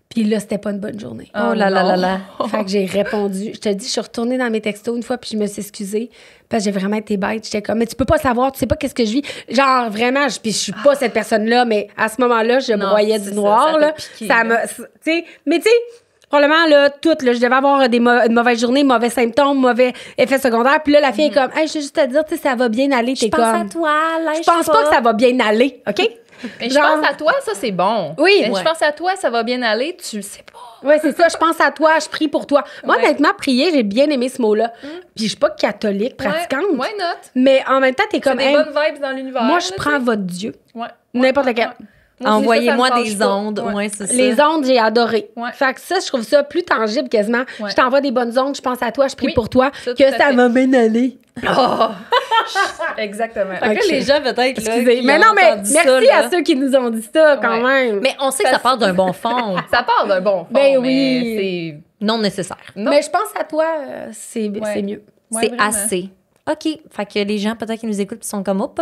Puis là, c'était pas une bonne journée. Oh là là là là. Fait que j'ai répondu. Je te dis, je suis retournée dans mes textos une fois, puis je me suis excusée. Parce que j'ai vraiment été bête. J'étais comme, mais tu peux pas savoir, tu sais pas qu'est-ce que je vis. Genre, vraiment, puis je suis pas cette personne-là, mais à ce moment-là, je broyais du noir, ça là. t'a piqué, Ça là. me. Tu sais, mais tu sais, probablement, là, tout, là, je devais avoir une mauvaise journée, mauvais symptômes, mauvais effets secondaires. Puis là, la fille est comme, hey, je veux juste te dire, tu sais, ça va bien aller. T'es Je pense comme. à toi, Je pense pas que ça va bien aller, OK? Mais Genre- je pense à toi, ça c'est bon. Oui, Mais ouais. je pense à toi, ça va bien aller, tu le sais pas. Oui, c'est ça. Je pense à toi, je prie pour toi. Moi, Ouais. honnêtement, prier, j'ai bien aimé ce mot-là. Puis je suis pas catholique, pratiquante. Ouais, why not? Mais en même temps, t'es C'est comme, des hey, bonnes vibes dans l'univers. moi, là, je tu prends sais. votre Dieu. Ouais. N'importe lequel. Moi aussi, Envoyez-moi ça me des fâche pas. ondes. Ouais. Ouais, c'est ça. Les ondes, j'ai adoré. Ouais. Fait que ça, je trouve ça plus tangible quasiment. Ouais. Je t'envoie des bonnes ondes, je pense à toi, je prie Oui, pour toi, ça, que tout à ça fait. va bien aller. Oh! Exactement. Fait que là, Ok. les gens, peut-être, là, Excusez. qui Mais ont non, mais entendu merci ça, là. à ceux qui nous ont dit ça quand Ouais. même. Mais on sait que ça part d'un bon fond. Ça part d'un bon fond, Ben mais oui. Non nécessaire. c'est... Non. Mais je pense à toi, c'est Ouais. c'est mieux. Ouais, C'est vraiment. assez. OK. Fait que les gens, peut-être, qui nous écoutent, puis sont comme, hop,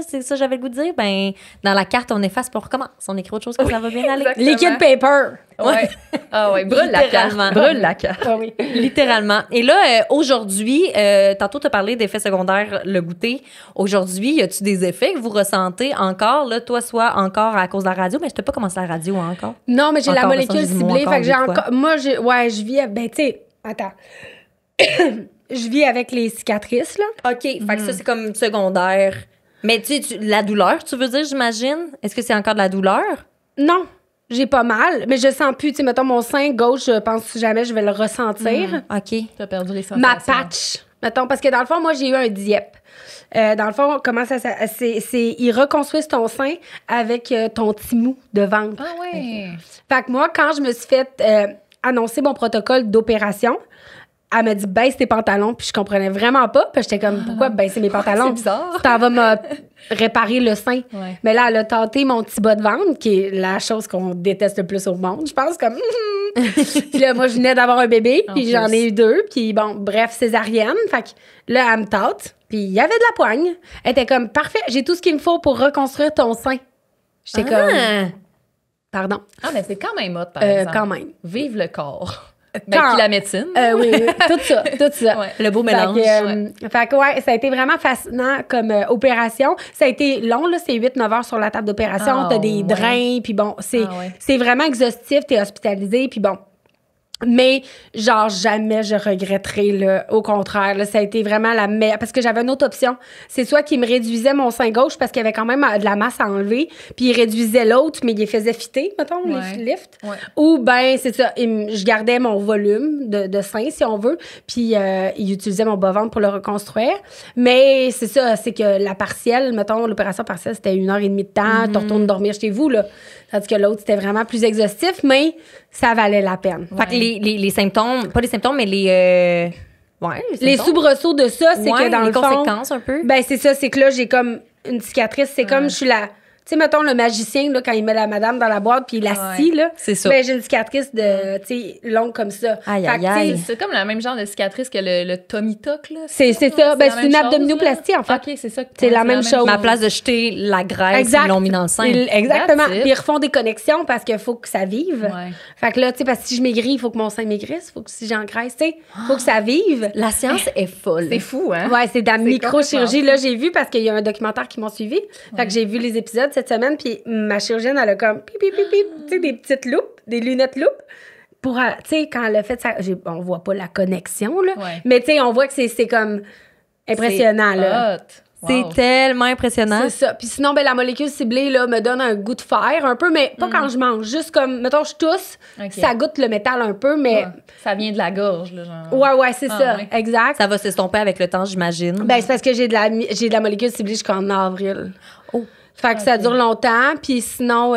c'est ça, j'avais le goût de dire. Ben, dans la carte, on efface, puis on recommence. On écrit autre chose que ça va bien aller. exactement. Liquid paper. Ouais. Ah ouais, brûle la carte. Littéralement. Brûle la carte. Ah oui. Littéralement. Et là, aujourd'hui, tantôt, tu as parlé d'effets secondaires, le goûter. Aujourd'hui, y a-tu des effets que vous ressentez encore, là, toi, soit encore à cause de la radio, mais je t'ai pas commencé la radio encore. Non, mais j'ai la Encore, molécule ça, j'ai dit moi ciblée. encore, Fait que j'ai des fois. encore. Moi, je vis. Ben, tu sais, attends. Je vis avec les cicatrices, là. OK. Fait que ça, c'est comme secondaire. Mais tu sais, la douleur, tu veux dire, j'imagine? Est-ce que c'est encore de la douleur? Non, j'ai pas mal, mais je sens plus. Tu sais, mettons, mon sein gauche, je pense jamais je vais le ressentir. OK. T'as perdu les sensations. Ma patch, mettons, parce que dans le fond, moi, j'ai eu un DIEP. Dans le fond, comment ça c'est ils reconstruisent ton sein avec ton petit mou de ventre. Ah ouais. Fait que moi, quand je me suis fait annoncer mon protocole d'opération, elle m'a dit baisse tes pantalons, puis je comprenais vraiment pas, puis j'étais comme pourquoi baisser mes pantalons? C'est bizarre. Ça va me réparer le sein. Ouais. Mais là, elle a tenté mon petit bas de ventre, qui est la chose qu'on déteste le plus au monde, je pense, comme puis là, moi, je venais d'avoir un bébé, En puis plus. j'en ai eu 2, puis bon, bref, césarienne. Fait que là, elle me tâte, puis il y avait de la poigne. Elle était comme parfait, j'ai tout ce qu'il me faut pour reconstruire ton sein. J'étais comme pardon, Ah, mais c'est quand même hot, par exemple. quand même. Vive le corps. Quand- Ben, puis la médecine. Oui, tout ça, tout ça. Ouais. Le beau Fait mélange. que, fait que, ouais, ça a été vraiment fascinant comme opération. Ça a été long, là, c'est 8-9 heures sur la table d'opération. Ah, T'as des ouais. drains, puis bon, c'est Ah, ouais. c'est vraiment exhaustif, t'es hospitalisé, puis bon. Mais, genre, jamais je regretterai, là. Au contraire, là, ça a été vraiment la meilleure. Parce que j'avais une autre option. C'est soit qu'il me réduisait mon sein gauche parce qu'il y avait quand même de la masse à enlever, puis il réduisait l'autre, mais il les faisait fitter, mettons, Ouais. les lifts. Ouais. Ou, ben, c'est ça, je gardais mon volume de sein, si on veut, puis il utilisait mon bas-ventre pour le reconstruire. Mais c'est ça, c'est que la partielle, mettons, l'opération partielle, c'était 1h30 de temps, tu retournes dormir chez vous, là. Tandis que l'autre, c'était vraiment plus exhaustif, mais ça valait la peine. Fait que les symptômes, pas les symptômes, mais les Les symptômes. soubresauts de ça, c'est Ouais, que dans les le fond... conséquences un peu. Ben, c'est ça, c'est que là, j'ai comme une cicatrice. C'est comme je suis sais, mettons, le magicien, là, quand il met la madame dans la boîte puis il la scie, là. C'est ça. Ben, j'ai une cicatrice de, tu sais, longue comme ça. Aïe, Fait que, aïe, aïe. tu sais, C'est comme le même genre de cicatrice que le Tummy Tuck, là. c'est ça. Ben, la c'est une même chose, abdominoplastie, là. en fait. OK, c'est ça. C'est la même chose. Mais à la place de jeter la graisse, Exact. ils l'ont mis dans le sein. Exactement. That's it. Puis ils refont des connexions parce qu'il faut que ça vive. Ouais. Fait que là, tu sais, parce que si je maigris, il faut que mon sein maigrisse. Il faut que si j'engraisse, tu sais, il faut que ça vive. La science est folle. C'est fou, hein? Ouais, c'est de la microchirurgie. complètement Là, j'ai vu parce qu'il y a un documentaire qui m'ont suivi. Fait que j'ai vu les épisodes cette semaine, puis ma chirurgienne, elle a comme pip, pip, pip, pip, tu sais, des petites loupes, des lunettes loupes. Pour, tu sais, quand elle a fait ça, on voit pas la connexion, là. Ouais. Mais, tu sais, on voit que c'est comme impressionnant, là. Hot. C'est Wow. tellement impressionnant. C'est ça. Puis sinon, ben, la molécule ciblée là, me donne un goût de fer un peu, mais pas quand je mange. Juste comme, mettons, je tousse, Ok. ça goûte le métal un peu, mais... Ouais. Ça vient de la gorge, là, genre. Ouais, c'est Ah, ça. ouais. Exact. Ça va s'estomper avec le temps, j'imagine. Ben, c'est parce que j'ai de la molécule ciblée jusqu'en avril. Oh. Fait que ça dure longtemps. Puis sinon,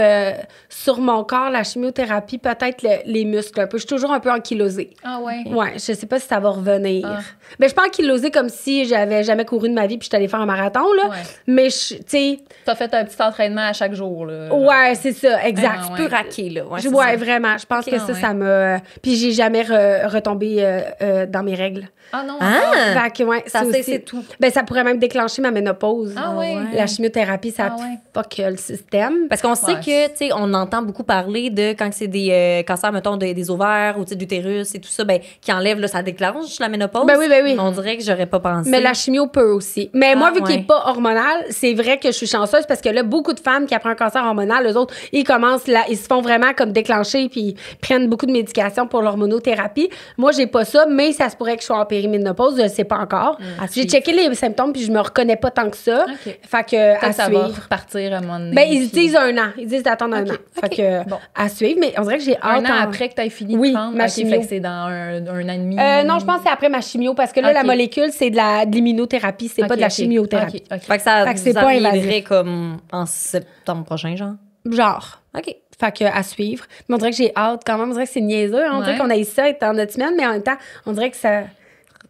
sur mon corps, la chimiothérapie, peut-être les muscles un peu. Je suis toujours un peu ankylosée. Ah ouais. Ouais, je sais pas si ça va revenir. Ah. Ben, je suis pas ankylosée comme si j'avais jamais couru de ma vie puis j'étais allée faire un marathon, là. Ouais. Mais, tu sais, T'as fait un petit entraînement à chaque jour, là. ouais, c'est ça, exact. Ah, Tu peux raquer, là. Ouais, c'est Ouais, ça. vraiment. Je pense Ok, que ouais. ça m'a... Puis j'ai jamais retombé dans mes règles. Ah non. Ah! Fait que, ouais, Ça c'est c'est aussi... tout. Ben, ça pourrait même déclencher ma ménopause. Ah ouais. La chimiothérapie, ça Ah ouais. fuck le système. Parce qu'on sait Ouais. que, tu sais, on entend beaucoup parler de quand c'est des cancers, mettons, des ovaires ou tu sais, d'utérus et tout ça, ben, qui enlève, là, ça déclenche la ménopause. Ben oui. Mais on dirait que j'aurais pas pensé. Mais la chimio peut aussi. Mais moi, vu qu'il ouais. n'est pas hormonal, c'est vrai que je suis chanceuse parce que là, beaucoup de femmes qui après un cancer hormonal, eux autres, ils commencent là, ils se font vraiment comme déclencher puis ils prennent beaucoup de médication pour l'hormonothérapie. Moi, j'ai pas ça, mais ça se pourrait que je sois en périménopause, je sais pas encore. À J'ai suivre. checké les symptômes puis je me reconnais pas tant que ça. OK. Fait que à Peut-être ça va suivre. repartir à un moment donné. Ben, ils puis- disent un an. Ils disent d'attendre un OK, an. Fait OK. que, Bon. à suivre, mais on dirait que j'ai Un hâte. an après que tu aies fini Oui, de prendre. ma OK, chimio. fait que c'est dans un an et demi. Non, je pense que c'est après ma chimio parce que là, OK. la molécule, c'est de l'immunothérapie, c'est pas de la chimiothérapie. OK. Fait que ça Fait que c'est vous pas arriverait invasif. comme en septembre prochain, genre. Genre. OK. Fait que à suivre. Mais on dirait que j'ai hâte quand même. On dirait que c'est niaiseux. On dirait Ouais. qu'on a eu ça être en notre semaine, mais en même temps, on dirait que ça.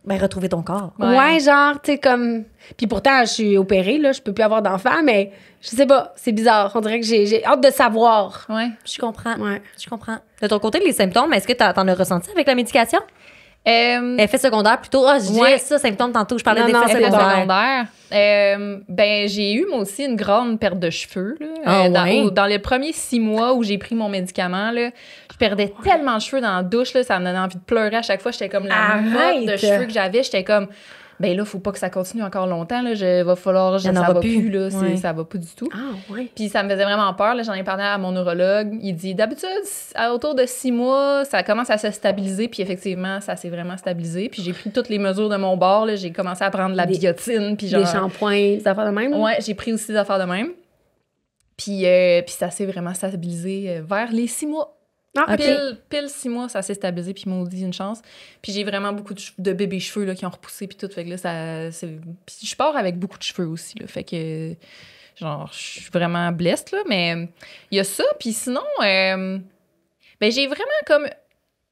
Ben, retrouver ton corps. Ouais, genre, tu sais, comme. Puis pourtant, je suis opérée, là. Je peux plus avoir d'enfants, mais je sais pas. C'est bizarre. On dirait que j'ai hâte de savoir. Ouais. Je comprends. Ouais. Je comprends. De ton côté, les symptômes, est-ce que t'en as ressenti avec la médication? Effets secondaires plutôt. Ah, je disais Ouais. ça, symptômes tantôt. Je parlais Non, d'effets Effet secondaires. secondaire. Ben, j'ai eu, moi aussi, une grande perte de cheveux. Là. Ah, ouais? Dans les premiers 6 mois où j'ai pris mon médicament, là, je perdais tellement de cheveux dans la douche, là, ça me donnait envie de pleurer à chaque fois. J'étais comme la motte de cheveux que j'avais. J'étais comme, ben là, faut pas que ça continue encore longtemps. Là. Va falloir, Il y en ça aura va plus. plus. Là, Ouais. ça va pas du tout. Ah, ouais. Puis ça me faisait vraiment peur. Là. J'en ai parlé à mon neurologue. Il dit, d'habitude, autour de 6 mois, ça commence à se stabiliser. Puis effectivement, ça s'est vraiment stabilisé. Puis j'ai pris toutes les mesures de mon bord. Là. J'ai commencé à prendre de la biotine. Puis genre, Des shampoings, des affaires de même. là. ouais, j'ai pris aussi des affaires de même. Puis ça s'est vraiment stabilisé vers les 6 mois. Ah, OK. Pile 6 mois, ça s'est stabilisé, puis maudit une chance. Puis j'ai vraiment beaucoup de bébés cheveux là, qui ont repoussé, puis tout. Fait que là, puis je pars avec beaucoup de cheveux aussi, là. Fait que, genre, je suis vraiment blessed, là. Mais il y a ça, puis sinon, ben j'ai vraiment comme...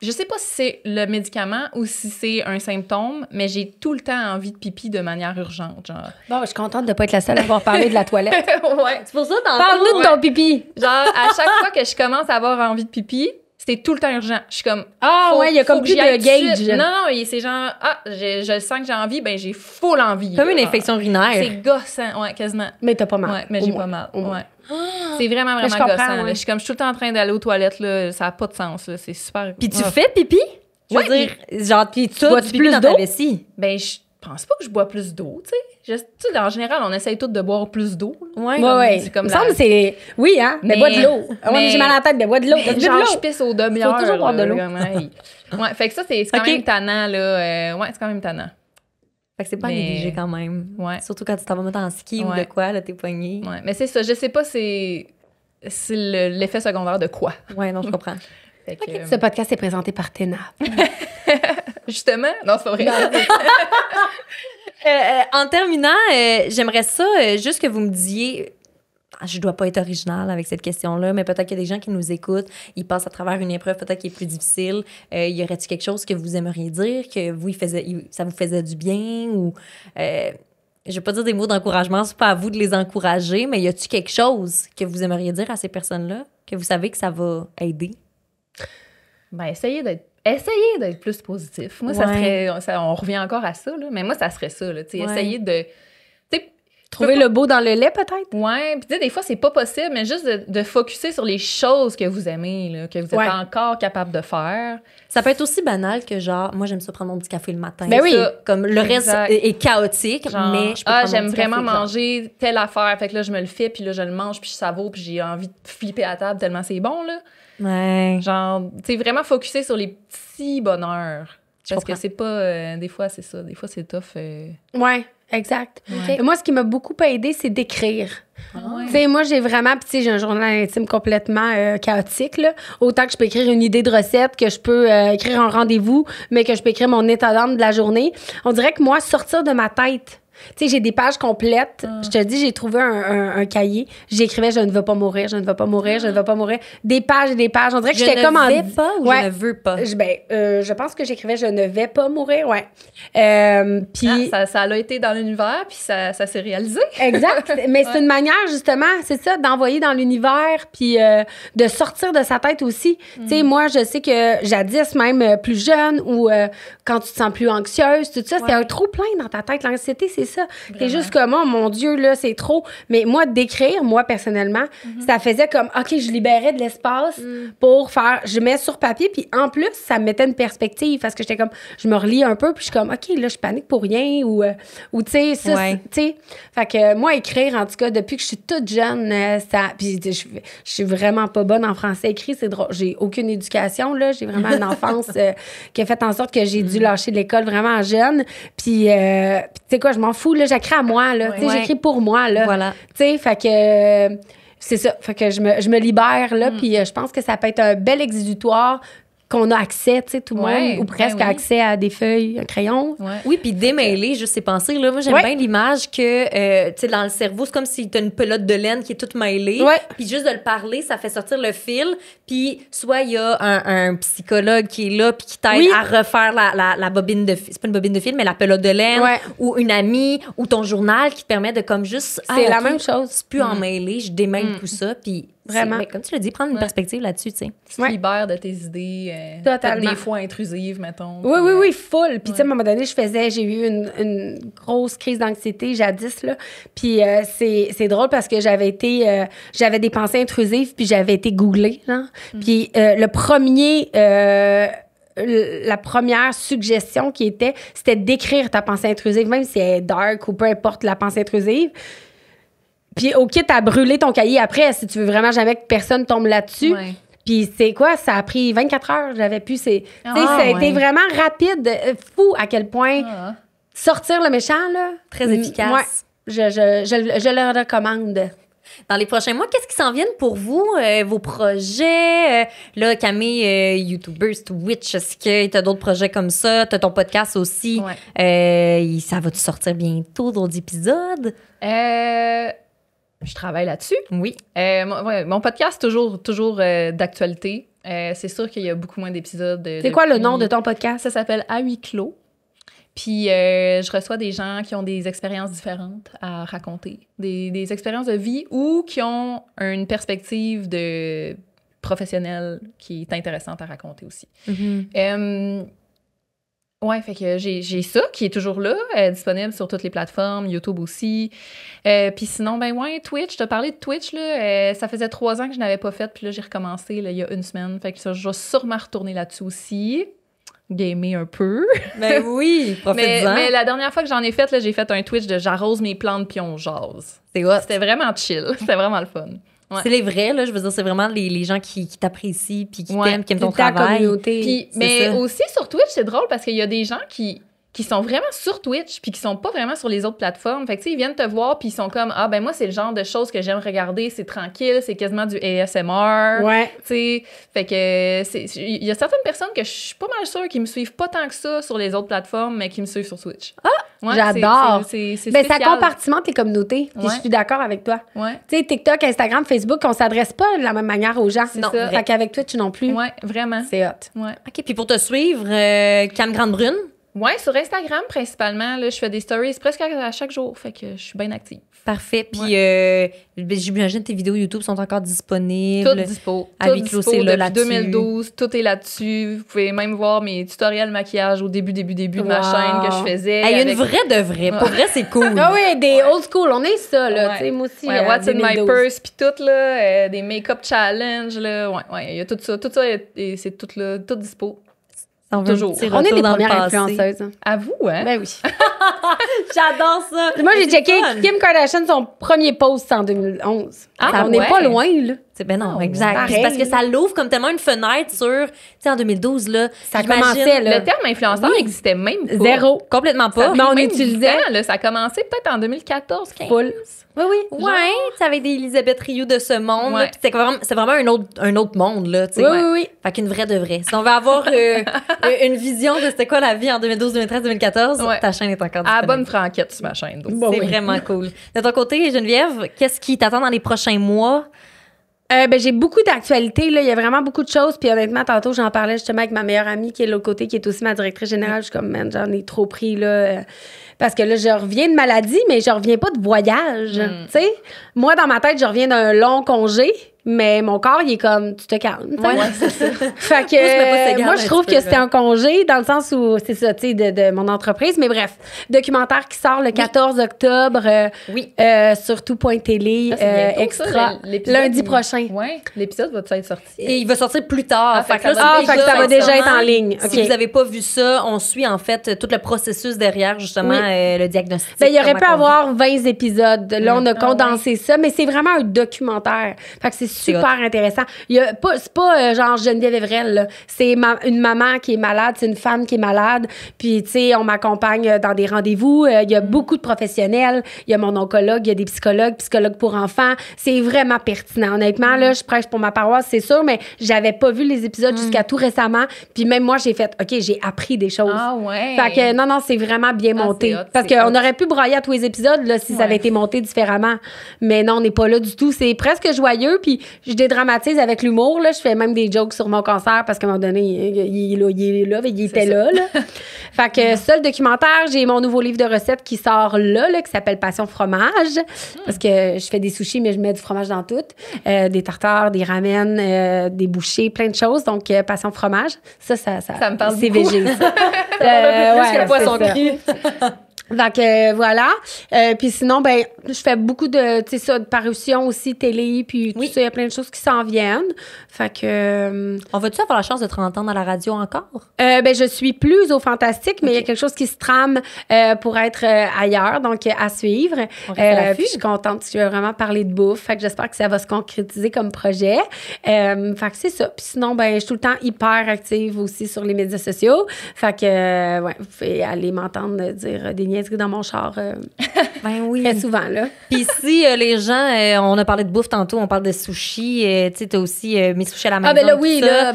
Je sais pas si c'est le médicament ou si c'est un symptôme, mais j'ai tout le temps envie de pipi de manière urgente, genre. Bon, je suis contente de pas être la seule à avoir parlé de la toilette. Ouais. C'est pour ça, dans Parle-nous de ton pipi. Genre, à chaque fois que je commence à avoir envie de pipi, c'est tout le temps urgent. Je suis comme... Ah, ouais, il y a comme faut que plus j'y aille de tout de gauge. suite. Non, c'est genre... Ah, je sens que j'ai envie, ben j'ai full envie. Comme une là. infection urinaire. C'est gossant, ouais, quasiment. Mais t'as pas mal. Ouais, mais Au j'ai moins. pas mal, Au moins. ouais. C'est vraiment, Mais je vraiment comprends, gossant. là. ouais. Je suis tout le temps en train d'aller aux toilettes, là. Ça n'a pas de sens, là. C'est super... Puis tu Ah. fais pipi? Je veux Ouais, dire, genre, puis tu bois-tu pipi plus dans ta d'eau? vessie. Ben, je pense pas que je bois plus d'eau, tu sais. Tu sais, en général, on essaye toutes de boire plus d'eau. là. Ouais. Ouais, ouais. C'est comme Il me la- semble que c'est. Oui, hein? Mais Mais- bois de l'eau. Ah ouais, mais- mais j'ai mal à la tête, mais bois de l'eau. T'as Mais bu de genre, je l'eau. pisse aux demi-heures. Faut toujours boire de là, l'eau. comme, hey. Ouais, fait que ça, c'est quand Ok. même tannant, là. Ouais, c'est quand même tannant. Fait que c'est pas Mais- négligé quand même. Ouais. Surtout quand tu t'en vas mettre en ski ou Ouais. de quoi, là, t'es poigné. Ouais, mais c'est ça. Je sais pas c'est l'effet secondaire de quoi. Ouais, non, je comprends. Fait que, Ce podcast est présenté par Ténap. justement, non, c'est pas vrai. En terminant, j'aimerais ça, juste que vous me disiez, je dois pas être originale avec cette question-là, mais peut-être qu'il y a des gens qui nous écoutent, ils passent à travers une épreuve peut-être qui est plus difficile. Y aurait-il quelque chose que vous aimeriez dire, que vous, ça vous faisait du bien ou je vais pas dire des mots d'encouragement, c'est pas à vous de les encourager, mais y a-tu quelque chose que vous aimeriez dire à ces personnes-là, que vous savez que ça va aider? Ben, essayez d'être plus positif. Moi, ça serait... on revient encore à ça, là, mais moi, ça serait ça, là, tu sais, essayer de... Trouver le beau dans le lait, peut-être? Ouais, puis tu sais, des fois, c'est pas possible, mais juste de focusser sur les choses que vous aimez, là, que vous êtes encore capable de faire. Ça peut être aussi banal que genre, moi, j'aime ça prendre mon petit café le matin. Ben oui. Comme le reste est chaotique, genre, mais je peux prendre j'aime mon petit vraiment café, manger telle affaire, fait que là, je me le fais, puis là, je le mange, puis je savoure, puis j'ai envie de flipper à table tellement c'est bon, là. Ouais. Genre, tu sais, vraiment focusser sur les petits bonheurs. Parce que c'est pas... des fois, c'est ça. Des fois, c'est tough. Ouais. Exact. Ouais. Moi, ce qui m'a beaucoup aidé, c'est d'écrire. Ouais. Tu sais, moi, j'ai vraiment... Puis, tu sais, j'ai un journal intime complètement chaotique, là. Autant que je peux écrire une idée de recette, que je peux écrire un rendez-vous, mais que je peux écrire mon état d'âme de la journée. On dirait que moi, sortir de ma tête... Tu sais, j'ai des pages complètes. Je te dis, j'ai trouvé un cahier. J'écrivais « Je ne veux pas mourir, je ne veux pas mourir, je ne veux pas mourir ». Des pages et des pages. On dirait que j'étais comme en... Je ne vais pas ou je ne veux pas? Je pense que j'écrivais « Je ne vais pas mourir », ouais. Puis... ça a été dans l'univers, puis ça s'est réalisé. Exact. Mais c'est une manière, justement, c'est ça, d'envoyer dans l'univers, puis de sortir de sa tête aussi. Tu sais, moi, je sais que jadis, même plus jeune, ou quand tu te sens plus anxieuse, tout ça, c'est un trop plein dans ta tête. L'anxiété, c'est ça. T'es juste comme, oh mon Dieu, là, c'est trop. Mais moi, d'écrire, moi, personnellement, ça faisait comme, OK, je libérais de l'espace pour faire, je mets sur papier, puis en plus, ça me mettait une perspective, parce que j'étais comme, je me relis un peu, puis je suis comme, OK, là, je panique pour rien, ou tu sais, ça, tu sais. Fait que moi, écrire, en tout cas, depuis que je suis toute jeune, ça, puis je suis vraiment pas bonne en français écrit, c'est drôle. J'ai aucune éducation, là. J'ai vraiment une enfance qui a fait en sorte que j'ai dû lâcher l'école vraiment jeune. Puis tu sais quoi, je m'en fous, là, j'écris à moi, là. Tu sais, j'écris pour moi, là. Voilà. Tu sais, fait que c'est ça. Fait que je me libère, là, puis je pense que ça peut être un bel exutoire qu'on a accès, tu sais, tout le monde, ou presque accès à des feuilles, un crayon. Ouais. Oui, puis démêler juste ces pensées. Là. Moi, j'aime bien l'image que, tu sais, dans le cerveau, c'est comme si tu as une pelote de laine qui est toute mêlée. Puis juste de le parler, ça fait sortir le fil. Puis soit il y a un psychologue qui est là puis qui t'aide à refaire la bobine de fil. C'est pas une bobine de fil, mais la pelote de laine. Ou une amie, ou ton journal qui te permet de comme juste... C'est la même chose. C'est plus emmêlé, je démêle tout ça, puis... Vraiment. Mais comme tu l'as dit, prendre une perspective là-dessus, tu sais. Tu te libères de tes idées, totalement. des fois intrusives, mettons. Oui, full. Puis, tu sais, à un moment donné, j'ai eu une grosse crise d'anxiété jadis, là. Puis, c'est drôle parce que j'avais des pensées intrusives, puis j'avais été googlée, genre. Puis, la première suggestion c'était d'écrire ta pensée intrusive, même si elle est dark ou peu importe la pensée intrusive. Puis, au quitte à brûler ton cahier après, si tu veux vraiment jamais que personne tombe là-dessus. Ouais. Puis, c'est quoi? Ça a pris 24 heures. J'avais pu... ça a été vraiment rapide. Fou à quel point sortir le méchant, là. Très efficace. Ouais. Je le recommande. Dans les prochains mois, qu'est-ce qui s'en vient pour vous, vos projets? Là, Camille, YouTubeuse, Twitch, est-ce que tu as d'autres projets comme ça? Tu as ton podcast aussi. Ça va-tu sortir bientôt, d'autres épisodes? Je travaille là-dessus. Oui. Mon podcast, toujours d'actualité. C'est sûr qu'il y a beaucoup moins d'épisodes. C'est quoi le nom de ton podcast? Ça s'appelle À huis clos. Puis je reçois des gens qui ont des expériences différentes à raconter. Des expériences de vie ou qui ont une perspective de professionnelle qui est intéressante à raconter aussi. Ouais, fait que j'ai ça qui est toujours là, disponible sur toutes les plateformes, YouTube aussi. Puis sinon, Twitch, t'as parlé de Twitch, là, ça faisait 3 ans que je n'avais pas fait, puis là, j'ai recommencé là, il y a 1 semaine. Fait que ça, je vais sûrement retourner là-dessus aussi, gamer un peu. Ben oui, profite-en. mais la dernière fois que j'en ai fait, là, j'ai fait un Twitch de j'arrose mes plantes puis on jase. C'est hot. C'était vraiment chill, c'était vraiment le fun. Ouais. C'est les vrais, là, je veux dire, c'est vraiment les gens qui t'apprécient puis qui t'aiment, qui aiment ton travail. Communauté. Mais aussi sur Twitch, c'est drôle parce qu'il y a des gens qui sont vraiment sur Twitch puis qui sont pas vraiment sur les autres plateformes. Fait que, tu sais, ils viennent te voir puis ils sont comme, moi, c'est le genre de choses que j'aime regarder, c'est tranquille, c'est quasiment du ASMR. Ouais. Tu sais, fait que il y a certaines personnes que je suis pas mal sûre qui me suivent pas tant que ça sur les autres plateformes, mais qui me suivent sur Twitch. Ouais, j'adore. C'est ben, ça compartimente les communautés. Puis je suis d'accord avec toi. Ouais. Tu sais, TikTok, Instagram, Facebook, on s'adresse pas de la même manière aux gens. C'est ça. Fait qu'avec Twitch non plus. Ouais, vraiment. C'est hot. Ouais. OK, puis pour te suivre, Cam Grande Brune. Ouais, sur Instagram, principalement. Là, je fais des stories presque à chaque jour. Fait que je suis bien active. Parfait. Puis, j'imagine tes vidéos YouTube sont encore disponibles. Tout dispo. Avec tout dispo là, depuis 2012. Tout est là-dessus. Vous pouvez même voir mes tutoriels maquillage au début de ma chaîne que je faisais. Il y a une vraie de vraie. Pour vrai, c'est cool. Ah oui, des old school. On est ça, là. Tu sais, moi aussi. What's in my purse, puis tout, là. Des make-up challenge, là. Ouais, il y a tout ça. Tout ça, et c'est tout, là, tout dispo. Toujours. On est les premières influenceuses. À vous, hein? Ben oui. J'adore ça. Moi, j'ai checké Kim Kardashian, son premier post en 2011. On n'est pas loin, là. Ben non, exact. C'est parce que ça l'ouvre comme tellement une fenêtre sur, tu sais, en 2012, là. Ça commençait, là. Le terme influenceur n'existait même pas. Zéro. Complètement pas. Mais on utilisait. Là, ça a commencé peut-être en 2014, 15. Full. Oui. Ouais, tu avais des Elisabeth Rioux de ce monde. Ouais. C'est vraiment un autre monde, là. Oui. Fait qu'une vraie de vraie. Si on veut avoir une vision de c'était quoi la vie en 2012, 2013, 2014, ta chaîne est encore disponible. À la bonne franquette sur ma chaîne. C'est vraiment cool. De ton côté, Geneviève, qu'est-ce qui t'attend dans les prochains mois? J'ai beaucoup d'actualités, là. Il y a vraiment beaucoup de choses. Puis honnêtement, tantôt, j'en parlais justement avec ma meilleure amie qui est de l'autre côté, qui est aussi ma directrice générale. Je suis comme, man, j'en ai trop pris, là. Parce que là, je reviens de maladie, mais je reviens pas de voyage. Tu sais, moi, dans ma tête, je reviens d'un long congé. Mais mon corps, il est comme, tu te calmes. Ouais, c'est ça. Fait que moi, je trouve que c'était un congé dans le sens où, c'est ça, tu sais, de mon entreprise. Mais bref, documentaire qui sort le 14 octobre sur tout.tv, extra, lundi prochain. Oui, l'épisode va être sorti. Et il va sortir plus tard. Fait que ça va déjà être en ligne. Si vous n'avez pas vu ça, on suit en fait tout le processus derrière, justement, le diagnostic. Il aurait pu avoir 20 épisodes. Là, on a condensé ça, mais c'est vraiment un documentaire. Fait que c'est super intéressant. C'est pas genre Geneviève Evrel, là. C'est une maman qui est malade, c'est une femme qui est malade. Puis, tu sais, on m'accompagne dans des rendez-vous. Il y a beaucoup de professionnels. Il y a mon oncologue, il y a des psychologues pour enfants. C'est vraiment pertinent. Honnêtement, là, je prêche pour ma paroisse, c'est sûr, mais j'avais pas vu les épisodes jusqu'à tout récemment. Puis même moi, j'ai fait, OK, j'ai appris des choses. Ah ouais. Fait que non, c'est vraiment bien monté. Parce qu'on aurait pu broyer à tous les épisodes, là, si ça avait été monté différemment. Mais non, on n'est pas là du tout. C'est presque joyeux. Puis je dédramatise avec l'humour, là. Je fais même des jokes sur mon cancer parce qu'à un moment donné, il était là. Fait que ça, le documentaire, j'ai mon nouveau livre de recettes qui sort là qui s'appelle Passion fromage. Parce que je fais des sushis, mais je mets du fromage dans tout. Des tartares, des ramen, des bouchées, plein de choses. Donc, Passion fromage. Ça me parle c'est beaucoup. végé, ça. Plus que le poisson cru. Donc, voilà. Puis sinon, ben, je fais beaucoup de, tu sais, ça, de parutions aussi, télé, puis tout ça, il y a plein de choses qui s'en viennent. Fait que... On va-tu avoir la chance de te entendre à la radio encore? Ben, je suis plus au Fantastique, mais il y a quelque chose qui se trame pour être ailleurs, donc à suivre. Puis je suis contente, je vais vraiment parler de bouffe. Fait que j'espère que ça va se concrétiser comme projet. Fait que c'est ça. Puis sinon, ben, je suis tout le temps hyper active aussi sur les médias sociaux. Fait que, vous pouvez aller m'entendre dire des niaiseries dans mon char très souvent, là. Puis si les gens, on a parlé de bouffe tantôt, on parle de sushi, tu sais, t'as aussi mes sushis à la maison. Ah, ben là, oui, là.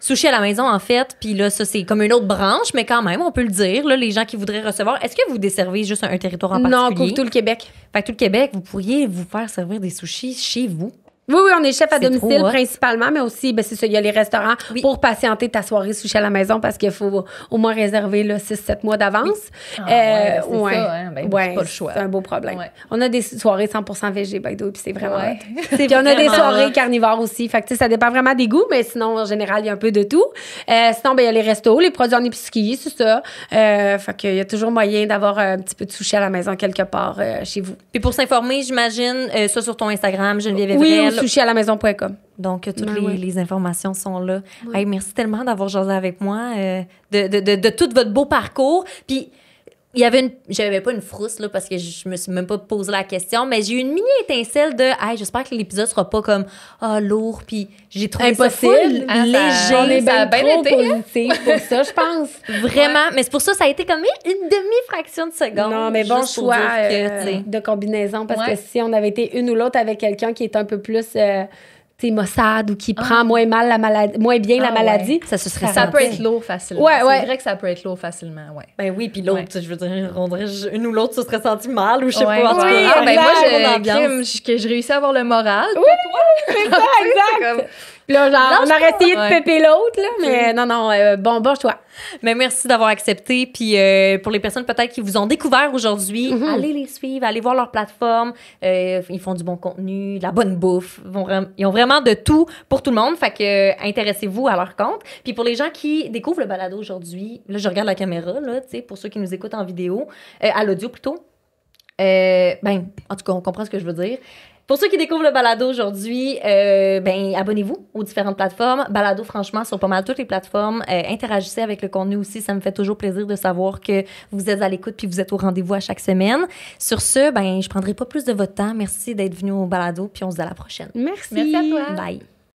Sushi à la maison, en fait, puis là, ça, c'est comme une autre branche, mais quand même, on peut le dire, là, les gens qui voudraient recevoir. Est-ce que vous desservez juste un territoire en particulier? Non, on couvre tout le Québec. Fait que tout le Québec, vous pourriez vous faire servir des sushis chez vous. Oui, on est chef à domicile principalement, mais aussi, ben, c'est ça, il y a les restaurants pour patienter ta soirée sushi à la maison parce qu'il faut au moins réserver 6-7 mois d'avance. C'est ça, hein? Ben, c'est pas le choix. C'est un beau problème. Ouais. On a des soirées 100% végé, by the way, puis c'est vraiment hot. Puis on a des soirées carnivores aussi. Fait que, ça dépend vraiment des goûts, mais sinon, en général, il y a un peu de tout. Sinon, ben, il y a les restos, les produits en épicerie, c'est ça. Fait qu'il y a toujours moyen d'avoir un petit peu de sushi à la maison quelque part chez vous. Puis pour s'informer, j'imagine, ça sur ton Instagram, Geneviève Evrel. Oui, sushi-à-la-maison.com. Donc, toutes les informations sont là. Hey, merci tellement d'avoir jasé avec moi, de tout votre beau parcours. Puis, j'avais pas une frousse, là, parce que je me suis même pas posé la question, mais j'ai eu une mini étincelle de, j'espère que l'épisode sera pas comme, lourd, puis j'ai trouvé ça full léger. On est bien trop positif pour ça, je pense. Vraiment, mais c'est pour ça que ça a été comme une demi-fraction de seconde. Non, mais bon choix de combinaison, parce que si on avait été une ou l'autre avec quelqu'un qui est un peu plus... maussade ou qui prend moins bien la maladie. Ça peut être lourd facilement. C'est vrai que ça peut être lourd facilement, Ben oui, puis l'autre, je veux dire, on dirait une ou l'autre se serait senti mal ou je sais pas. Moi, je réussis à avoir le moral. Oui, c'est ça, exact. Puis là, genre, on aurait essayé de pépper l'autre, là, mais non, bon choix. Mais merci d'avoir accepté. Puis pour les personnes peut-être qui vous ont découvert aujourd'hui, allez les suivre, allez voir leur plateforme. Ils font du bon contenu, de la bonne bouffe. Ils ont vraiment de tout pour tout le monde. Fait que intéressez-vous à leur compte. Puis pour les gens qui découvrent le balado aujourd'hui, là, je regarde la caméra, là, tu sais, pour ceux qui nous écoutent en vidéo, à l'audio plutôt. En tout cas, on comprend ce que je veux dire. Pour ceux qui découvrent le balado aujourd'hui, abonnez-vous aux différentes plateformes. Balado, franchement, sur pas mal toutes les plateformes. Interagissez avec le contenu aussi. Ça me fait toujours plaisir de savoir que vous êtes à l'écoute puis vous êtes au rendez-vous à chaque semaine. Sur ce, je prendrai pas plus de votre temps. Merci d'être venu au balado puis on se dit à la prochaine. Merci. Merci à toi. Bye.